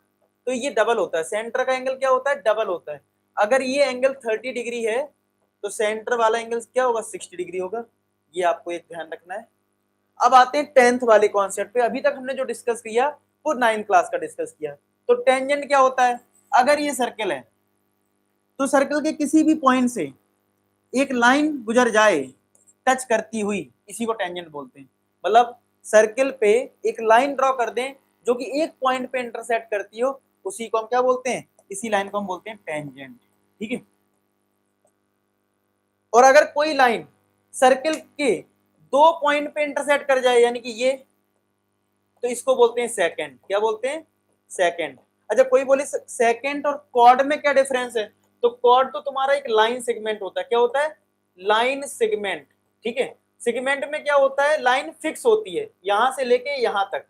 तो ये डबल होता है, सेंटर का एंगल क्या होता है, डबल होता है। अगर ये एंगल 30 डिग्री है तो सेंटर वाला एंगल क्या होगा, 60 डिग्री होगा, ये आपको एक ध्यान रखना है। अब आते हैं 10th वाले कॉन्सेप्ट पे, अभी तक हमने जो डिस्कस किया वो 9th क्लास का डिस्कस किया। तो टेंजेंट क्या होता है, अगर ये सर्कल है तो सर्कल के किसी भी पॉइंट से एक लाइन गुजर जाए टच करती हुई, इसी को टेंजेंट बोलते हैं। मतलब सर्कल पे एक लाइन ड्रॉ कर दें जो कि एक पॉइंट पे इंटरसेक्ट करती हो, उसी को हम क्या बोलते हैं, इसी लाइन को हम बोलते हैं टेंजेंट, ठीक है। और अगर कोई लाइन सर्कल के दो पॉइंट पे इंटरसेक्ट कर जाए, यानी कि ये, तो इसको बोलते हैं सेकंड, क्या बोलते हैं, सेकंड। अच्छा कोई बोले सेकंड और कॉर्ड में क्या डिफरेंस है, तो कॉर्ड तो तुम्हारा एक लाइन सेगमेंट होता है, क्या होता है, लाइन सेगमेंट, ठीक है। सेगमेंट में क्या होता है, लाइन फिक्स होती है यहां से लेके यहां तक,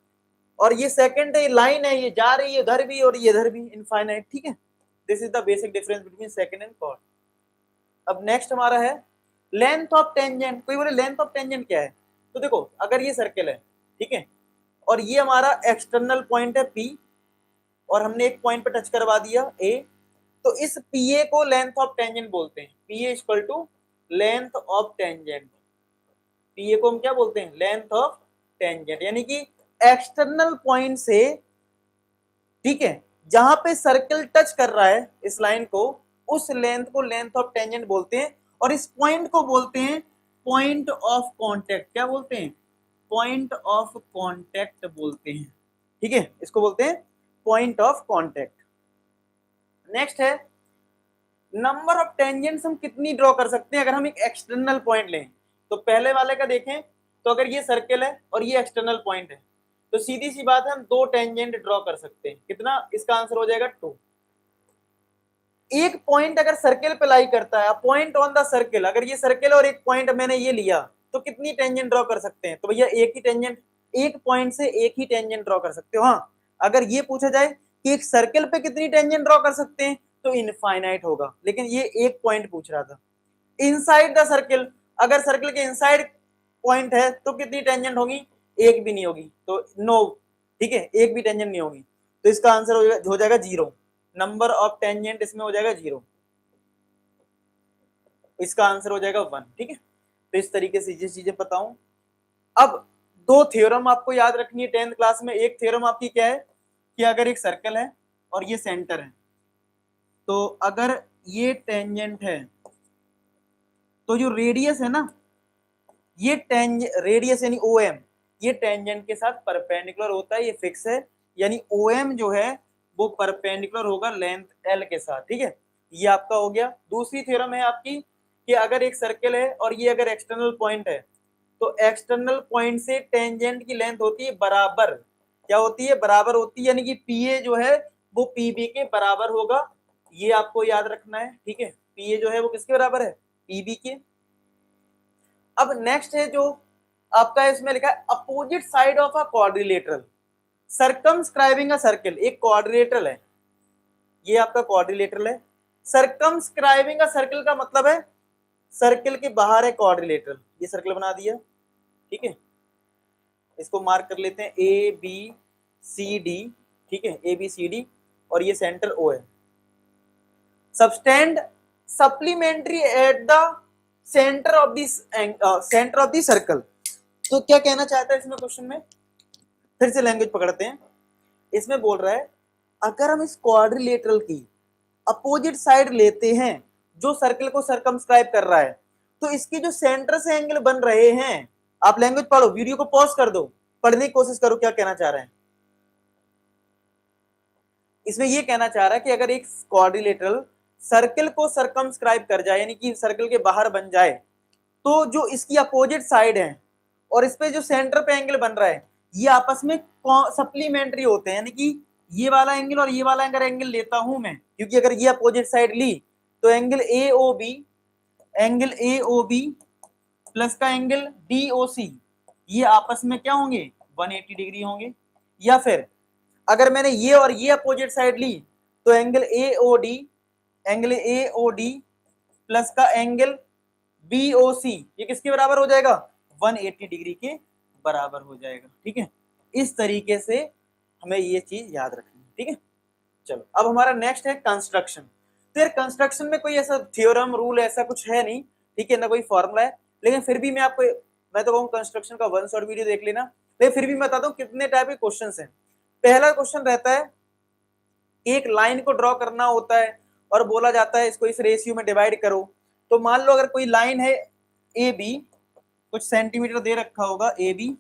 और ये सेकंड है, लाइन है, ये जा रही है इधर भी और ये इधर भी, इनफाइनाइट, ठीक है। This is the basic difference between second and chord. अब नेक्स्ट हमारा है लेंथ ऑफ टेंजेंट। कोई बोले लेंथ ऑफ टेंजेंट क्या है, तो देखो अगर ये सर्कल है, ठीक है, और ये हमारा एक्सटर्नल पॉइंट है P, और हमने एक पॉइंट पे टच करवा दिया A, तो इस PA को लेंथ ऑफ टेंजेंट बोलते हैं। PA equal to length of tangent, PA को हम क्या बोलते हैं, लेंथ ऑफ टेंजेंट, यानी कि एक्सटर्नल पॉइंट से, ठीक है, जहां पे सर्कल टच कर रहा है इस लाइन को, उस लेंथ को लेंथ ऑफ टेंजेंट बोलते हैं, और इस पॉइंट को बोलते हैं पॉइंट ऑफ कांटेक्ट। क्या बोलते हैं? पॉइंट ऑफ कांटेक्ट बोलते हैं, ठीक है, इसको बोलते हैं पॉइंट ऑफ कांटेक्ट। नेक्स्ट है नंबर ऑफ टेंजेंट्स हम कितनी ड्रॉ कर सकते हैं अगर हम एक एक्सटर्नल पॉइंट लें। तो पहले वाले का देखें तो अगर ये सर्कल है और ये एक्सटर्नल पॉइंट है तो सीधी सी बात है हम 2 टेंजेंट ड्रॉ कर सकते हैं। कितना? इसका आंसर हो जाएगा 2। एक पॉइंट अगर सर्कल पे लाई करता है, पॉइंट ऑन द सर्कल, अगर ये सर्कल और एक पॉइंट मैंने ये लिया तो कितनी टेंजेंट ड्रॉ कर सकते हैं? तो भैया एक ही टेंजेंट, एक पॉइंट से एक ही टेंजेंट ड्रॉ कर सकते हो। हाँ, अगर ये पूछा जाए कि एक सर्कल पे कितनी टेंजेंट ड्रॉ कर सकते हैं तो इनफाइनाइट होगा, लेकिन ये एक पॉइंट पूछ रहा था। इनसाइड द सर्कल, अगर सर्कल के इनसाइड पॉइंट है तो कितनी टेंजेंट होगी? एक भी नहीं होगी, तो नो, ठीक है, एक भी टेंजेंट नहीं होगी, तो इसका आंसर हो जाएगा 0। नंबर ऑफ टेंजेंट इसमें हो जाएगा 0, इसका आंसर हो जाएगा 1, ठीक है। तो इस तरीके से ये चीजें बताऊं। अब 2 थ्योरम आपको याद रखनी है 10th क्लास में। एक थ्योरम आपकी क्या है कि अगर एक सर्कल है और ये सेंटर है, तो अगर ये टेंजेंट है तो जो रेडियस है ना, ये रेडियस यानी OM, ये टेंजेंट के साथ परपेंडिकुलर होता है, ये फिक्स है, यानी OM जो है वो परपेंडिकुलर होगा लेंथ L के साथ, ठीक है। ये आपका हो गया। दूसरी थ्योरम है आपकी कि अगर एक सर्कल है और ये अगर एक्सटर्नल पॉइंट है तो एक्सटर्नल पॉइंट से टेंजेंट की लेंथ होती है बराबर। क्या होती है? बराबर होती है, यानी कि PA जो है वो PB के बराबर होगा। ये आपको याद रखना है, ठीक है। PA जो है वो किसके बराबर है? PB के। अब नेक्स्ट है जो आपका इसमें लिखा है opposite side of a quadrilateral circumscribing a circle. एक क्वाड्रिलेटरल है, ये आपका क्वाड्रिलेटरल है। सर्कमस्क्राइबिंग अ सर्कल का मतलब है सर्कल के बाहर है क्वाड्रिलेटरल। ये सर्कल बना दिया, ठीक है, इसको मार्क कर लेते हैं ABCD, ठीक है, ABCD, और ये सेंटर O है। Subtended supplementary at the centre of the circle. तो क्या कहना चाहता है इसमें क्वेश्चन में? फिर से लैंग्वेज पकड़ते हैं। इसमें बोल रहा है अगर हम इस क्वाड्रिलेटरल की अपोजिट साइड लेते हैं जो सर्कल को सर्कमस्क्राइब कर रहा है, तो इसके जो सेंटर से एंगल बन रहे हैं, आप लैंग्वेज पढ़ो, वीडियो को पॉज कर दो, पढ़ने की कोशिश करो क्या कहना चाह रहे हैं। इसमें ये कहना चाह रहा है कि अगर एक क्वाड्रिलेटरल सर्कल को सर्कमस्क्राइब कर जाए, यानी कि सर्कल के बाहर बन जाए, तो जो इसकी अपोजिट साइड है और इस पे जो सेंटर पे एंगल बन रहा है, ये आपस में सप्लीमेंट्री होते हैं, यानी कि ये वाला एंगल और ये वाला अगर एंगल लेता हूं मैं, क्योंकि अगर ये अपोजिट साइड ली तो एंगल AOB प्लस का एंगल DOC, ये आपस में क्या होंगे? 180 डिग्री होंगे। या फिर अगर मैंने ये और ये अपोजिट साइड ली तो एंगल AOD प्लस का एंगल BOC, ये किसके बराबर हो जाएगा? 180 डिग्री के बराबर हो जाएगा, ठीक है। इस तरीके से हमें ये चीज याद रखनी है, ठीक है। चलो अब हमारा नेक्स्ट है कंस्ट्रक्शन। तो यार कंस्ट्रक्शन में कोई ऐसा थ्योरम रूल ऐसा कुछ है नहीं, ठीक है, ना कोई फॉर्मूला है, लेकिन फिर भी मैं तो कहूँ कंस्ट्रक्शन का 1 शॉट वीडियो देख लेना। लेकिन फिर भी मैं बताता हूँ कितने टाइप के क्वेश्चन हैं। पहला क्वेश्चन रहता है एक लाइन को ड्रॉ करना होता है और बोला जाता है इसको इस रेशियो में डिवाइड करो। तो मान लो अगर कोई लाइन है AB, कुछ सेंटीमीटर दे रखा होगा AB,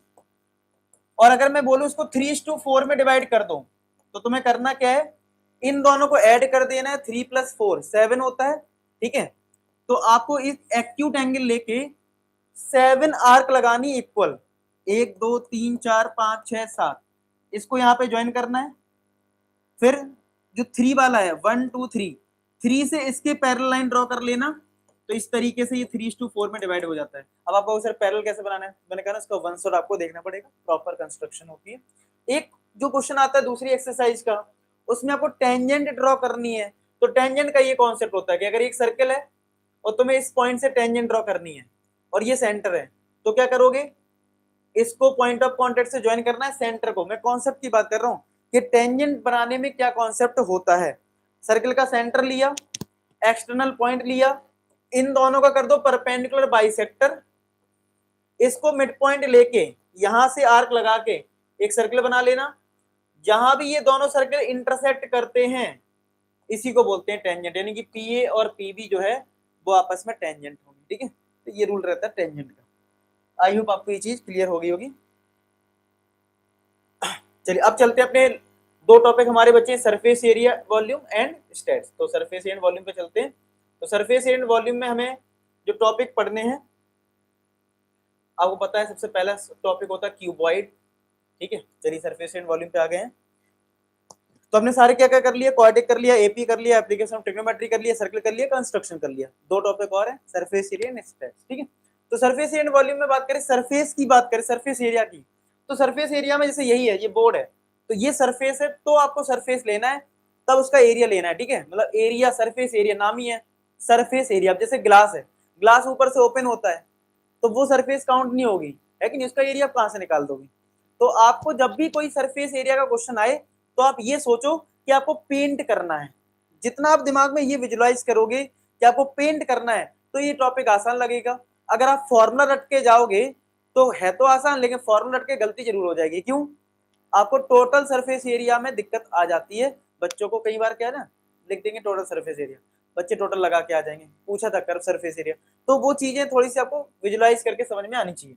और अगर मैं बोलूं इसको 3:4 में डिवाइड कर दो, तो तुम्हें करना क्या है? इन दोनों को ऐड कर देना है। 3 + 4 7 होता है, ठीक है। तो आपको इस एक्यूट एंगल लेके 7 आर्क लगानी इक्वल, 1 2 3 4 5 6 7, इसको यहाँ पे ज्वाइन करना है। फिर जो 3 वाला है 1 2 3, 3 से इसके पैरेलल लाइन ड्रॉ कर लेना, तो इस तरीके से ये 3:4 में डिवाइड हो जाता है। अब आपको सर पैरेलल कैसे बनाना है, मैंने कहा ना इसका 1 शॉट आपको देखना पड़ेगा, प्रॉपर कंस्ट्रक्शन होती है। एक जो क्वेश्चन आता है दूसरी एक्सरसाइज का, उसमें आपको टेंजेंट ड्रॉ करनी है। तो टेंजेंट का ये कॉन्सेप्ट होता है कि अगर एक सर्कल है और तुम्हें इस पॉइंट से टेंजेंट ड्रॉ करनी है और ये सेंटर है, तो क्या करोगे? इसको पॉइंट ऑफ कॉन्टेक्ट से ज्वाइन करना है सेंटर को। मैं कॉन्सेप्ट की बात कर रहा हूँ कि टेंजेंट बनाने में क्या कॉन्सेप्ट होता है। सर्कल का सेंटर लिया, एक्सटर्नल पॉइंट लिया, इन दोनों का कर दो परपेंडिकुलर बाइसेक्टर, इसको मिड पॉइंट लेके यहां से आर्क लगा के एक सर्कल बना लेना, जहां भी ये दोनों सर्कल इंटरसेक्ट करते हैं इसी को बोलते हैं टेंजेंट, यानी कि पीए और पीबी जो है वो आपस में टेंजेंट होंगे, ठीक है। तो ये रूल रहता है टेंजेंट का। आई होप आपको ये चीज क्लियर हो गई होगी। चलिए अब चलते हैं अपने दो टॉपिक हमारे बच्चे, surface area volume and stats. तो सरफेस एरिया वॉल्यूम पे चलते हैं। तो सरफेस एरिया वॉल्यूम में हमें जो टॉपिक पढ़ने हैं, आपको पता है सबसे पहला टॉपिक होता है क्यूबॉइड, ठीक है। चलिए सरफेस एरिया वॉल्यूम पे आ गए हैं। तो हमने सारे क्या क्या कर लिया, क्वाड्रेटिक कर लिया, एपी कर लिया, एप्लीकेशन ऑफ ट्रिग्नोमेट्री कर लिया, सर्कल कर लिया, कंस्ट्रक्शन कर लिया। दो टॉपिक और है, सरफेस एरिया एंड स्ट्रेस, ठीक है। तो सरफेस एरिया वॉल्यूम में बात करें, सरफेस की बात करें, सरफेस एरिया की, तो सरफेस एरिया में जैसे यही है, ये बोर्ड है, तो ये सरफेस है, तो आपको सरफेस लेना है तब उसका एरिया लेना है, ठीक है। मतलब एरिया, सरफेस एरिया नाम ही है सरफेस एरिया। जैसे ग्लास है, ग्लास ऊपर से ओपन होता है तो वो सरफेस काउंट नहीं होगी, है कि नहीं, उसका एरिया कहां से निकाल दोगे। तो आपको जब भी कोई सरफेस एरिया का क्वेश्चन आए तो आप ये सोचो कि आपको पेंट करना है। जितना आप दिमाग में ये विजुलाइज करोगे कि आपको पेंट करना है तो ये टॉपिक आसान लगेगा। अगर आप फॉर्मूला रट के जाओगे तो है तो आसान, लेकिन फॉर्मूला रट के गलती जरूर हो जाएगी। क्यों? आपको टोटल सरफेस एरिया में दिक्कत आ जाती है। बच्चों को कई बार क्या है ना, लिख देंगे टोटल सरफेस एरिया, बच्चे टोटल लगा के आ जाएंगे, पूछा था कर्व सरफेस एरिया। तो वो चीजें थोड़ी सी आपको विजुलाइज करके समझ में आनी चाहिए।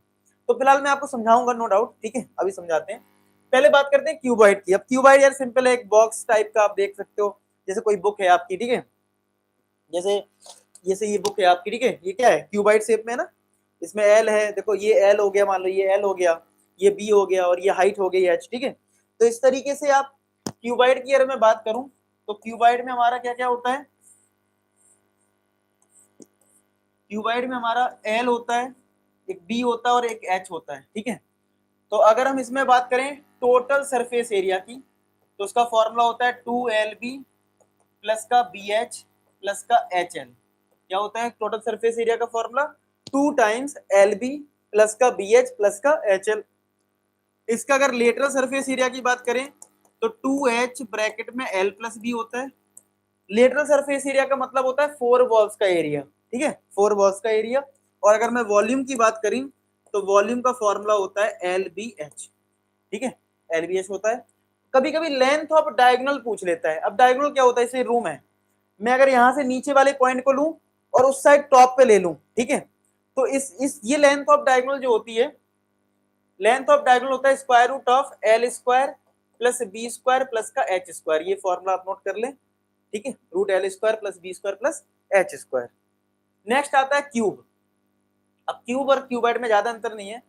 तो फिलहाल मैं आपको समझाऊंगा, नो डाउट, ठीक है। अभी समझाते हैं। पहले बात करते हैं क्यूबॉइड की। अब क्यूबॉइड यार सिंपल है, एक बॉक्स टाइप का आप देख सकते हो, जैसे कोई बुक है आपकी, ठीक है, जैसे जैसे ये बुक है आपकी, ठीक है, ये क्या है, क्यूबॉइड शेप में है ना, इसमें एल है, देखो ये एल हो गया, मान लो ये एल हो गया, ये बी हो गया, और ये हाइट हो गई एच, ठीक है। तो इस तरीके से आप क्यूबॉइड की अगर मैं बात करूं तो क्यूबॉइड में हमारा क्या क्या होता है, क्यूबॉइड में हमारा एल होता है, एक बी होता है और एक एच होता है, ठीक है। तो अगर हम इसमें बात करें टोटल सरफेस एरिया की, तो उसका फॉर्मूला होता है 2LB प्लस का BH प्लस का HL। क्या होता है टोटल सरफेस एरिया का फॉर्मूला? 2 टाइम्स LB प्लस का BH प्लस का HL। इसका अगर लेटरल सरफेस एरिया की बात करें तो 2H ब्रैकेट में L प्लस B होता है। लेटरल सरफेस एरिया का मतलब होता है 4 वॉल्स का एरिया, ठीक है, 4 वॉल्स का एरिया। और अगर मैं वॉल्यूम की बात करी तो वॉल्यूम का फॉर्मूला होता है LBH, ठीक है, LBH होता है। कभी कभी लेंथ ऑफ डायगोनल पूछ लेता है। अब डायगोनल क्या होता है, इसे रूम है, मैं अगर यहां से नीचे वाले पॉइंट को लूं और उस साइड टॉप पे ले लूं, ठीक है, तो इस ये लेंथ ऑफ डायगोनल जो होती है, लेंथ ऑफ डायगोनल होता है square root of L square plus B square plus का H स्क्वायर। ये फॉर्मूला आप नोट कर लें, ठीक है, root L square plus B square plus H square. Next आता है क्यूब। अब क्यूब और क्यूबॉइड में ज्यादा अंतर नहीं है।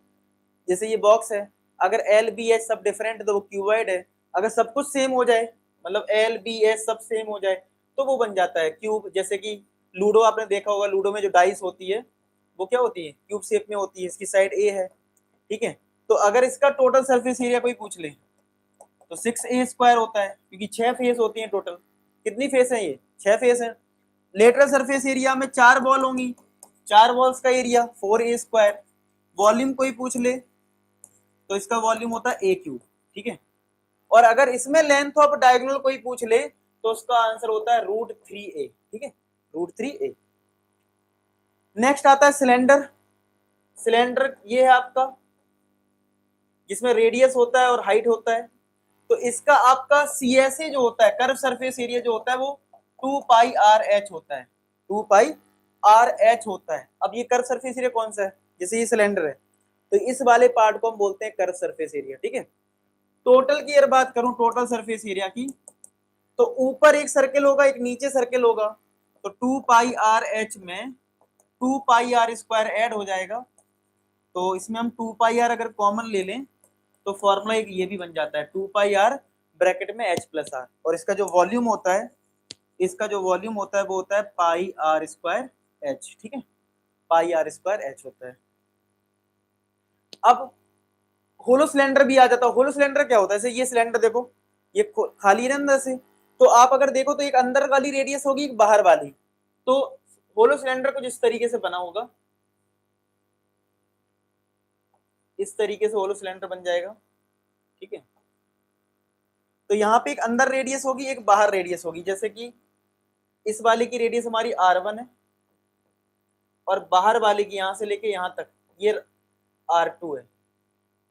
जैसे ये बॉक्स है, अगर एल बी एच सब डिफरेंट है तो वो क्यूबॉइड है। अगर सब कुछ सेम हो जाए, मतलब एल बी एच सब सेम हो जाए तो वो बन जाता है क्यूब। जैसे कि लूडो आपने देखा होगा, लूडो में जो डाइस होती है वो क्या होती है, क्यूब शेप में होती है, इसकी साइड ए है, ठीक है। तो अगर इसका टोटल सरफेस एरिया कोई पूछ ले तो 6A स्क्वायर होता है, क्योंकि 6 फेस होती है टोटल। कितनी फेस है ये, 6 फेस है। लेटरल सरफेस एरिया में 4 बॉल होंगी, 4 बॉल्स का एरिया 4A स्क्वायर। वॉल्यूम कोई पूछ ले तो इसका वॉल्यूम होता है ए क्यूब, ठीक है। और अगर इसमें लेंथ ऑफ डायगोनल कोई पूछ ले तो उसका आंसर होता है √3a, ठीक है, √3a। नेक्स्ट आता है सिलेंडर। सिलेंडर ये है आपका, जिसमें रेडियस होता है और हाइट होता है। तो इसका आपका CSA जो होता है, कर्व सरफेस एरिया जो होता है, वो 2πRH होता है, 2πRH होता है। अब ये कर्व सरफेस एरिया कौन सा है, जैसे ये सिलेंडर है तो इस वाले पार्ट को हम बोलते हैं कर्व सरफेस एरिया, ठीक है। टोटल की अगर बात करूं, टोटल सरफेस एरिया की, तो ऊपर एक सर्कल होगा, एक नीचे सर्कल होगा, तो 2πRH में 2πR स्क्वायर ऐड हो जाएगा। तो इसमें हम 2πR अगर कॉमन ले लें तो फॉर्मूला एक ये भी बन जाता है 2πR ब्रैकेट में H प्लस R। और इसका जो वॉल्यूम होता है, इसका जो वॉल्यूम होता है वो होता है πR स्क्वायर H, ठीक है, πR स्क्वायर H होता है। अब होलो सिलेंडर भी आ जाता है। होलो सिलेंडर क्या होता है, जैसे ये सिलेंडर देखो, ये खाली है अंदर से, तो आप अगर देखो तो एक अंदर वाली रेडियस होगी, एक बाहर वाली। तो होलो सिलेंडर कुछ इस तरीके से बना होगा, इस तरीके से होलो सिलेंडर बन जाएगा, ठीक है। तो यहाँ पे एक अंदर रेडियस होगी, एक बाहर रेडियस होगी। जैसे कि इस वाले की रेडियस हमारी R1 है और बाहर वाले की यहां से लेके यहां तक ये R2 है।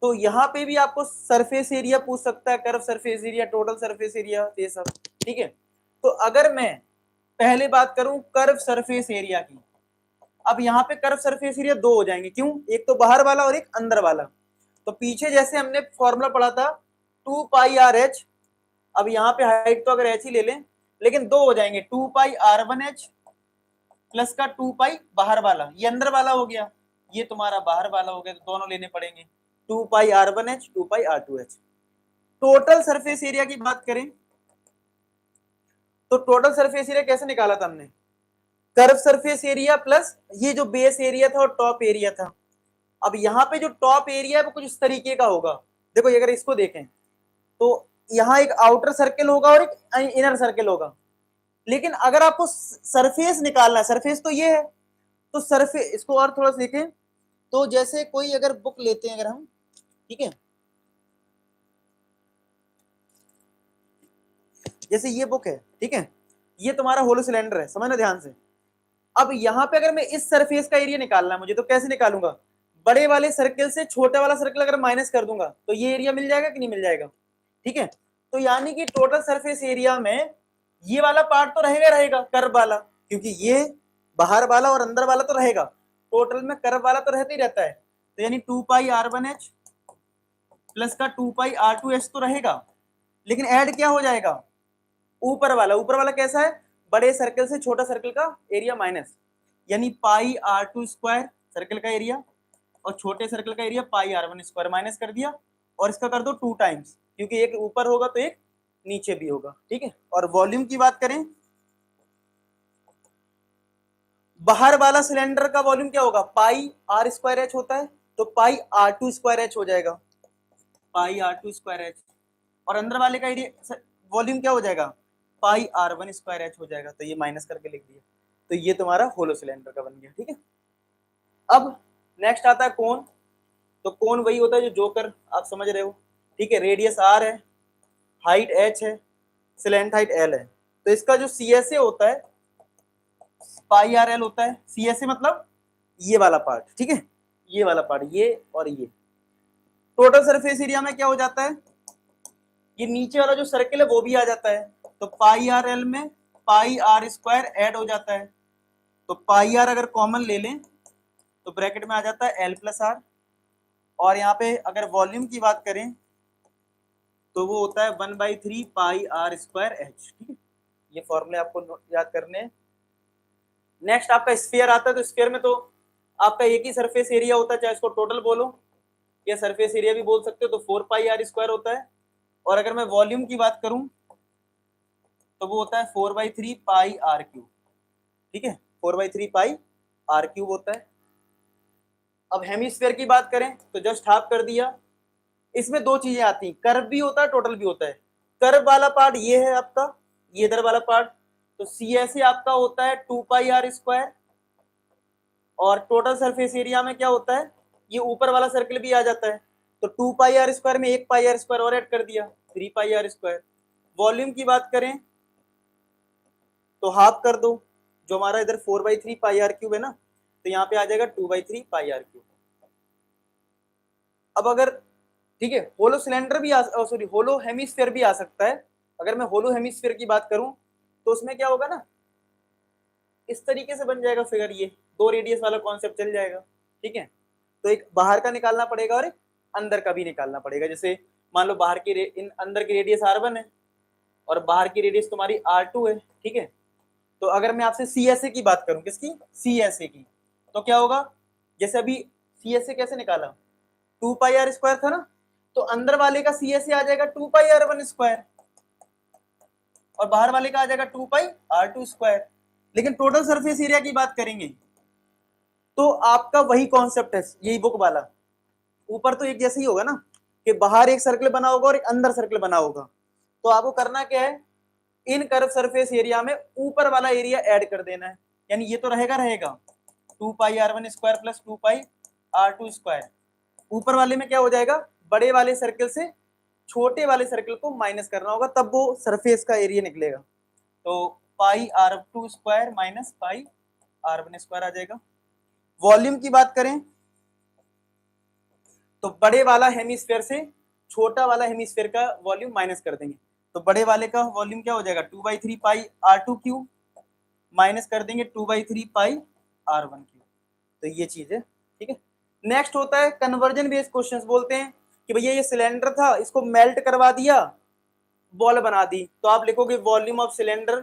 तो यहाँ पे भी आपको सरफेस एरिया पूछ सकता है, curve surface area, total surface area, ये सब। ठीक है, तो अगर मैं पहले बात करूं कर्व सरफेस एरिया की, अब यहाँ पे कर्व सरफेस एरिया दो हो जाएंगे, क्यों? एक तो बाहर वाला और एक अंदर वाला। तो पीछे जैसे हमने फॉर्मूला पढ़ा था 2πr(h), अब यहाँ पे हाइट तो अगर h ही ले लें, लेकिन दो हो जाएंगे, 2πr1h प्लस का 2π बाहर वाला, ये अंदर वाला हो गया, ये तुम्हारा बाहर वाला हो गया, तो दोनों लेने पड़ेंगे, 2πr1h 2πr2h। Total surface area की बात करें तो टोटल सरफेस एरिया कैसे निकाला था हमने? कर्व सरफेस एरिया प्लस ये जो बेस एरिया था और टॉप एरिया था। अब यहाँ पे जो टॉप एरिया है वो कुछ इस तरीके का होगा, देखो अगर इसको देखें तो यहाँ एक आउटर सर्कल होगा और एक इनर सर्कल होगा, लेकिन अगर आपको सरफेस निकालना है, सरफेस तो ये है, तो सरफेस, इसको और थोड़ा सा देखें तो जैसे कोई अगर बुक लेते हैं अगर हम, ठीक है, जैसे ये बुक है, ठीक है, ये तुम्हारा होलो सिलेंडर है, समझना ध्यान से। अब यहाँ पे अगर मैं इस सरफेस का एरिया निकालना है मुझे, तो कैसे निकालूंगा? बड़े वाले सर्कल से छोटा वाला सर्कल अगर माइनस कर दूंगा तो ये एरिया मिल जाएगा कि नहीं मिल जाएगा? ठीक है, तो यानी कि टोटल सरफेस एरिया में ये वाला पार्ट तो रहेगा रहेगा कर्व वाला, क्योंकि ये बाहर वाला और अंदर वाला तो रहेगा, टोटल में कर्व वाला तो रहता ही रहता है, तो यानी 2πr1h प्लस का 2πr2h तो रहेगा, लेकिन ऐड क्या हो जाएगा? ऊपर वाला। ऊपर वाला कैसा है? बड़े सर्कल से छोटा सर्कल का एरिया माइनस, यानी πr2 स्क्वायर सर्कल का एरिया और छोटे सर्कल का एरिया πr1 स्क्वायर, माइनस कर दिया और इसका कर दो 2 टाइम्स, क्योंकि एक ऊपर होगा तो एक नीचे भी होगा। ठीक है, और वॉल्यूम की बात करें, बाहर वाला सिलेंडर का वॉल्यूम क्या होगा? πr स्क्वायर h होता है, तो πr2 स्क्वायर h हो जाएगा, πr2 स्क्वायर h, और अंदर वाले का एरिया वॉल्यूम क्या हो जाएगा? πr1 स्क्वायर h हो जाएगा, तो ये माइनस करके लिख दिया, तो ये तुम्हारा होलो सिलेंडर का बन गया। ठीक है, अब नेक्स्ट आता है कोन। तो कोन वही होता है जो जोकर, आप समझ रहे हो। ठीक है, रेडियस r है, हाइट h है, स्लैंट हाइट l है, तो इसका जो CSA होता है πrl होता है। CSA मतलब ये वाला पार्ट, ठीक है, ये वाला पार्ट, ये और ये। टोटल सरफेस एरिया में क्या हो जाता है? ये नीचे वाला जो सर्कल है वो भी आ जाता है, तो πrl में πr स्क्वायर ऐड हो जाता है, तो πr अगर कॉमन ले लें तो ब्रैकेट में आ जाता है l प्लस r, और यहाँ पे अगर वॉल्यूम की बात करें तो वो होता है 1/3 πr स्क्वायर h। ठीक है, ये फॉर्मूले आपको याद करने हैं। नेक्स्ट आपका स्फीयर आता है, तो स्फीयर में तो आपका एक ही सरफेस एरिया होता है, चाहे इसको टोटल बोलो या सरफेस एरिया भी बोल सकते हो, तो 4πr स्क्वायर होता है। और अगर मैं वॉल्यूम की बात करूं तो वो होता है 4/3 πr3। ठीक है, 4/3 πr3 होता है। अब हेमिस्फीयर की बात करें तो जस्ट हाफ कर दिया। इसमें दो चीजें आती हैं, कर्व भी होता है, टोटल भी होता है। कर्व वाला पार्ट ये है आपका, ये इधर वाला पार्ट, तो CSA आपका होता है 2πr स्क्वायर, और टोटल सरफेस एरिया में क्या होता है? ये ऊपर वाला सर्कल भी आ जाता है, तो 2πr स्क्वायर में 1πr स्क्वायर और ऐड कर दिया, 3πr स्क्वायर। वॉल्यूम की बात करें तो हाफ कर दो, जो हमारा इधर 4/3 πr3 है ना, तो यहाँ पे आ जाएगा 2/3 πr3। अब अगर, ठीक है, होलो सिलेंडर भी सॉरी होलो हेमिस्फीयर भी आ सकता है। अगर मैं होलो हेमिस्फीयर की बात करूं तो उसमें क्या होगा ना, इस तरीके से बन जाएगा फिगर, ये दो रेडियस वाला कॉन्सेप्ट चल जाएगा। ठीक है, तो एक बाहर का निकालना पड़ेगा और एक अंदर का भी निकालना पड़ेगा। जैसे मान लो बाहर की अंदर की रेडियस r1 है और बाहर की रेडियस तुम्हारी r2 है। ठीक है, तो अगर मैं आपसे CSA की बात करूं, किसकी? CSA की, तो क्या होगा? जैसे अभी CSA कैसे निकाला, 2πr स्क्वायर था ना, तो अंदर वाले का CSA आ जाएगा 2πr1 स्क्वायर और बाहर वाले का आ जाएगा 2πr2 स्क्वायर। लेकिन टोटल सरफेस एरिया की बात करेंगे तो आपका वही कॉन्सेप्ट है, यही बुक वाला। ऊपर तो एक जैसे ही होगा ना, कि बाहर एक सर्कल बना होगा और एक अंदर सर्कल बना होगा। तो आपको करना क्या है, इन कर्व सरफेस एरिया में ऊपर वाला एरिया ऐड कर देना है, यानी ये तो रहेगा रहेगा 2πr1 square plus 2πr2 square. ऊपर वाले में क्या हो जाएगा, बड़े वाले सर्कल से छोटे वाले सर्कल को माइनस करना होगा, तब वो सरफेस का एरिया निकलेगा। तो πr2 square minus πr1 square आ जाएगा। वॉल्यूम की बात करें तो बड़े वाला हेमिस्फेयर से छोटा वाला हेमिस्फेयर का वॉल्यूम माइनस कर देंगे, तो बड़े वाले का वॉल्यूम क्या हो जाएगा 2/3 पाई r2 क्यूब माइनस कर देंगे 2/3 पाई r1 क्यूब। तो ये चीज है, ठीक है। नेक्स्ट होता है कन्वर्जन बेस्ड क्वेश्चंस। बोलते हैं कि भैया ये सिलेंडर था, इसको मेल्ट करवा दिया, बॉल बना दी, तो आप लिखोगे वॉल्यूम ऑफ सिलेंडर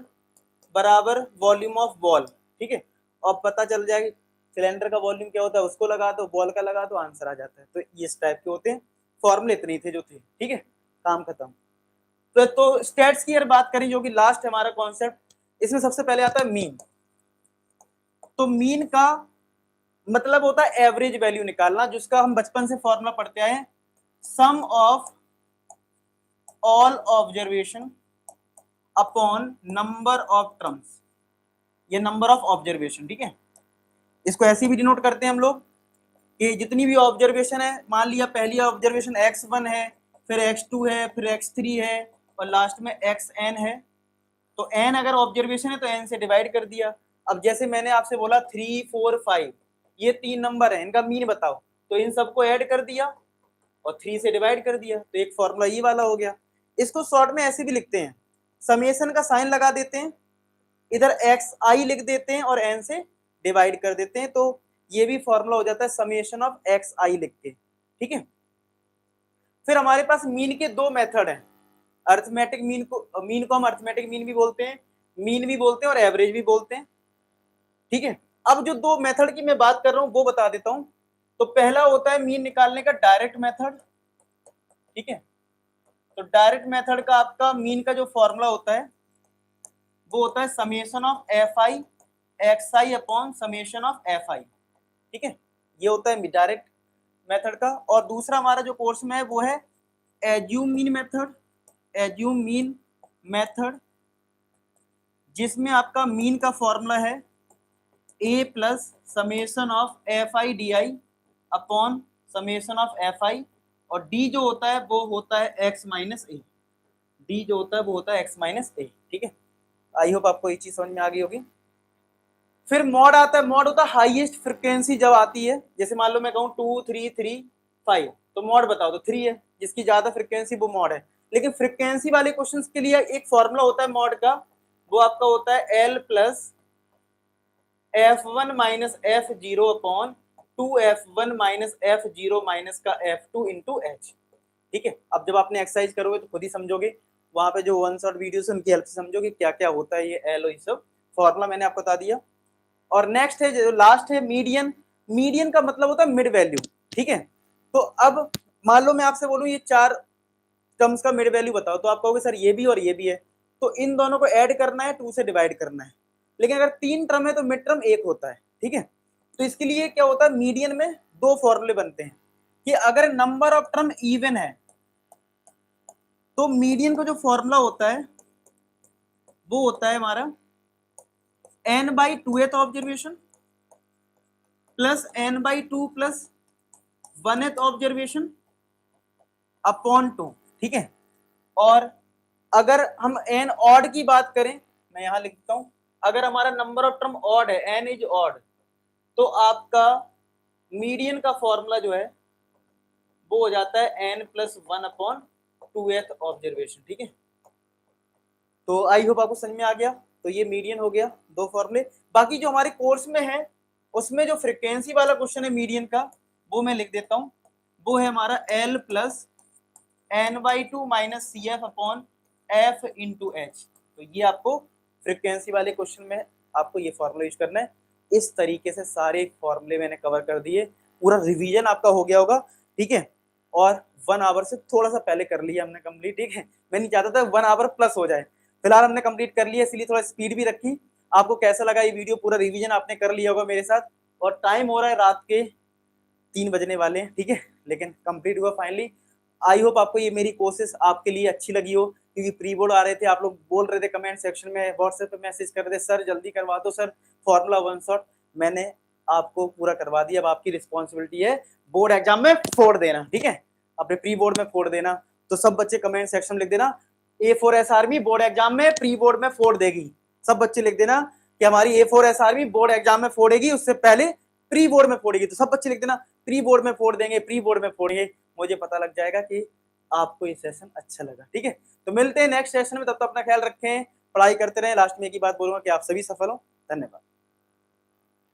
बराबर वॉल्यूम ऑफ बॉल, ठीक है। और पता चल जाएगा सिलेंडर का वॉल्यूम क्या होता है, उसको लगा दो, बॉल का लगा दो, आंसर आ जाता है। तो इस टाइप के होते हैं, फॉर्मूले इतने ही थे जो थे, ठीक है, काम खत्म। तो स्टेट्स की अगर बात करें जो कि लास्ट है हमारा कॉन्सेप्ट, इसमें सबसे पहले आता है मीन। तो मीन का मतलब होता है एवरेज वैल्यू निकालना, जिसका हम बचपन से फॉर्मूला पढ़ते आए हैं, sum of all observation upon number of terms, ये नंबर ऑफ ऑब्जर्वेशन, ठीक है। इसको ऐसे भी डिनोट करते हैं हम लोग कि जितनी भी ऑब्जर्वेशन है, मान लिया पहली ऑब्जर्वेशन x1 है, फिर x2 है, फिर x3 है और लास्ट में xn है। तो n अगर ऑब्जर्वेशन है तो n से डिवाइड कर दिया। अब जैसे मैंने आपसे बोला 3, 4, 5 ये 3 नंबर है, इनका मीन बताओ, तो इन सबको ऐड कर दिया और 3 से डिवाइड कर दिया, तो एक फॉर्मूला ये वाला हो गया। इसको शॉर्ट में ऐसे भी लिखते हैं, समेशन का साइन लगा देते हैं, इधर xi लिख देते हैं और n से डिवाइड कर देते हैं, तो ये भी फॉर्मूला हो जाता है समेशन ऑफ xi लिख के, ठीक है। फिर हमारे पास मीन के दो मेथड हैं, अर्थमेटिक मीन को हम अर्थमेटिक मीन भी बोलते हैं, मीन भी बोलते हैं और एवरेज भी बोलते हैं, ठीक है। अब जो दो मेथड की मैं बात कर रहा हूं वो बता देता हूं। तो पहला होता है मीन निकालने का डायरेक्ट मेथड, ठीक है। तो डायरेक्ट मेथड का आपका मीन का जो फॉर्मूला होता है वो होता है summation of fi xi upon summation of fi, ठीक है। ये होता है डायरेक्ट मेथड का। और दूसरा हमारा जो कोर्स में है वो है assume mean method, assume mean method, जिसमें आपका मीन का फॉर्मूला है a plus summation of fi di upon summation of fi, और d जो होता है वो होता है x माइनस ए, d जो होता है वो होता है x माइनस ए, ठीक है। आई होप आपको ये चीज समझ में आ गई होगी। फिर मॉड आता है, मॉड होता है हाईएस्ट फ्रिक्वेंसी जब आती है, जैसे मान लो मैं कहूँ 2, 3, 3, 5, तो मॉड बताओ, तो 3 है, जिसकी ज्यादा फ्रिक्वेंसी वो मॉड है। लेकिन फ्रिक्वेंसी वाले क्वेश्चंस के लिए एक फॉर्मूला होता है मॉड का, वो आपका होता है L plus F1 minus F0 upon 2F1 minus F0 minus का F2 इंटू H, ठीक है। अब जब आपने एक्सरसाइज करोगे तो खुद ही समझोगे, वहां पे जो वन शॉट वीडियोस है उनकी हेल्प से समझोगे क्या क्या होता है ये एल और ये सब फॉर्मूला मैंने आपको बता दिया। और नेक्स्ट है जो लास्ट है मीडियन। मीडियन का मतलब होता है मिड वैल्यू, ठीक है। तो अब मान लो मैं आपसे बोलूं ये 4 टर्म्स का मिड वैल्यू बताओ, तो आप कहोगे सर ये भी और ये भी है, तो इन दोनों को ऐड करना है, 2 से डिवाइड करना है। लेकिन अगर 3 टर्म है तो मिड टर्म 1 होता है, ठीक है। तो इसके लिए क्या होता है, मीडियन में 2 फॉर्मूले बनते हैं कि अगर नंबर ऑफ टर्म इवन है तो मीडियन का जो फॉर्मूला होता है वो होता है हमारा n/2th observation plus n/2 plus 1th observation upon 2, ठीक है। और अगर हम n ऑड की बात करें, मैं यहां लिखता हूं, अगर हमारा नंबर ऑफ टर्म ऑड है, n इज ऑड, तो आपका मीडियन का फॉर्मूला जो है वो हो जाता है n plus 1 upon 2th observation, ठीक है। तो आई होप आपको समझ में आ गया। तो ये मीडियन हो गया, 2 फॉर्मूले। बाकी जो हमारे कोर्स में है उसमें जो फ्रीक्वेंसी वाला क्वेश्चन है मीडियन का, वो मैं लिख देता हूं, वो है हमारा L plus n/2 minus C F upon F into H. तो ये आपको फ्रीक्वेंसी वाले क्वेश्चन में आपको ये फॉर्मूला यूज करना है। इस तरीके से सारे फॉर्मूले मैंने कवर कर दिए, पूरा रिवीजन आपका हो गया होगा, ठीक है। और 1 आवर से थोड़ा सा पहले कर लिया हमने कंप्लीट, ठीक है। मैं नहीं चाहता था 1 आवर प्लस हो जाए, फिलहाल हमने कंप्लीट कर लिया, इसलिए थोड़ा स्पीड भी रखी। आपको कैसा लगा ये वीडियो, पूरा रिवीजन आपने कर लिया होगा मेरे साथ। और टाइम हो रहा है रात के 3 बजने वाले हैं, ठीक है, लेकिन कंप्लीट हुआ फाइनली। आई होप आपको ये मेरी कोशिश आपके लिए अच्छी लगी हो, क्योंकि प्री बोर्ड आ रहे थे, आप लोग बोल रहे थे कमेंट सेक्शन में, व्हाट्सएप पे मैसेज कर रहे थे, सर जल्दी करवा दो सर फॉर्मूला 1 शॉट। मैंने आपको पूरा करवा दिया, अब आपकी रिस्पॉन्सिबिलिटी है बोर्ड एग्जाम में फोड़ देना, ठीक है, अपने प्री बोर्ड में फोड़ देना। तो सब बच्चे कमेंट सेक्शन में लिख देना A4S आर्मी बोर्ड एग्जाम में प्री बोर्ड में फोड़ देगी। सब बच्चे लिख देना कि हमारी A4S आर्मी बोर्ड एग्जाम में फोड़ेगी, उससे पहले प्री बोर्ड में फोड़ेगी। तो सब बच्चे लिख देना प्री बोर्ड में फोड़ देंगे, प्री बोर्ड में फोड़ेंगे, मुझे पता लग जाएगा कि आपको ये सेशन अच्छा लगा। ठीक है, तो मिलते हैं नेक्स्ट सेशन में, तब तक अपना ख्याल रखें, पढ़ाई करते रहें। लास्ट में एक ही बात बोलूंगा कि आप सभी सफल हो। धन्यवाद।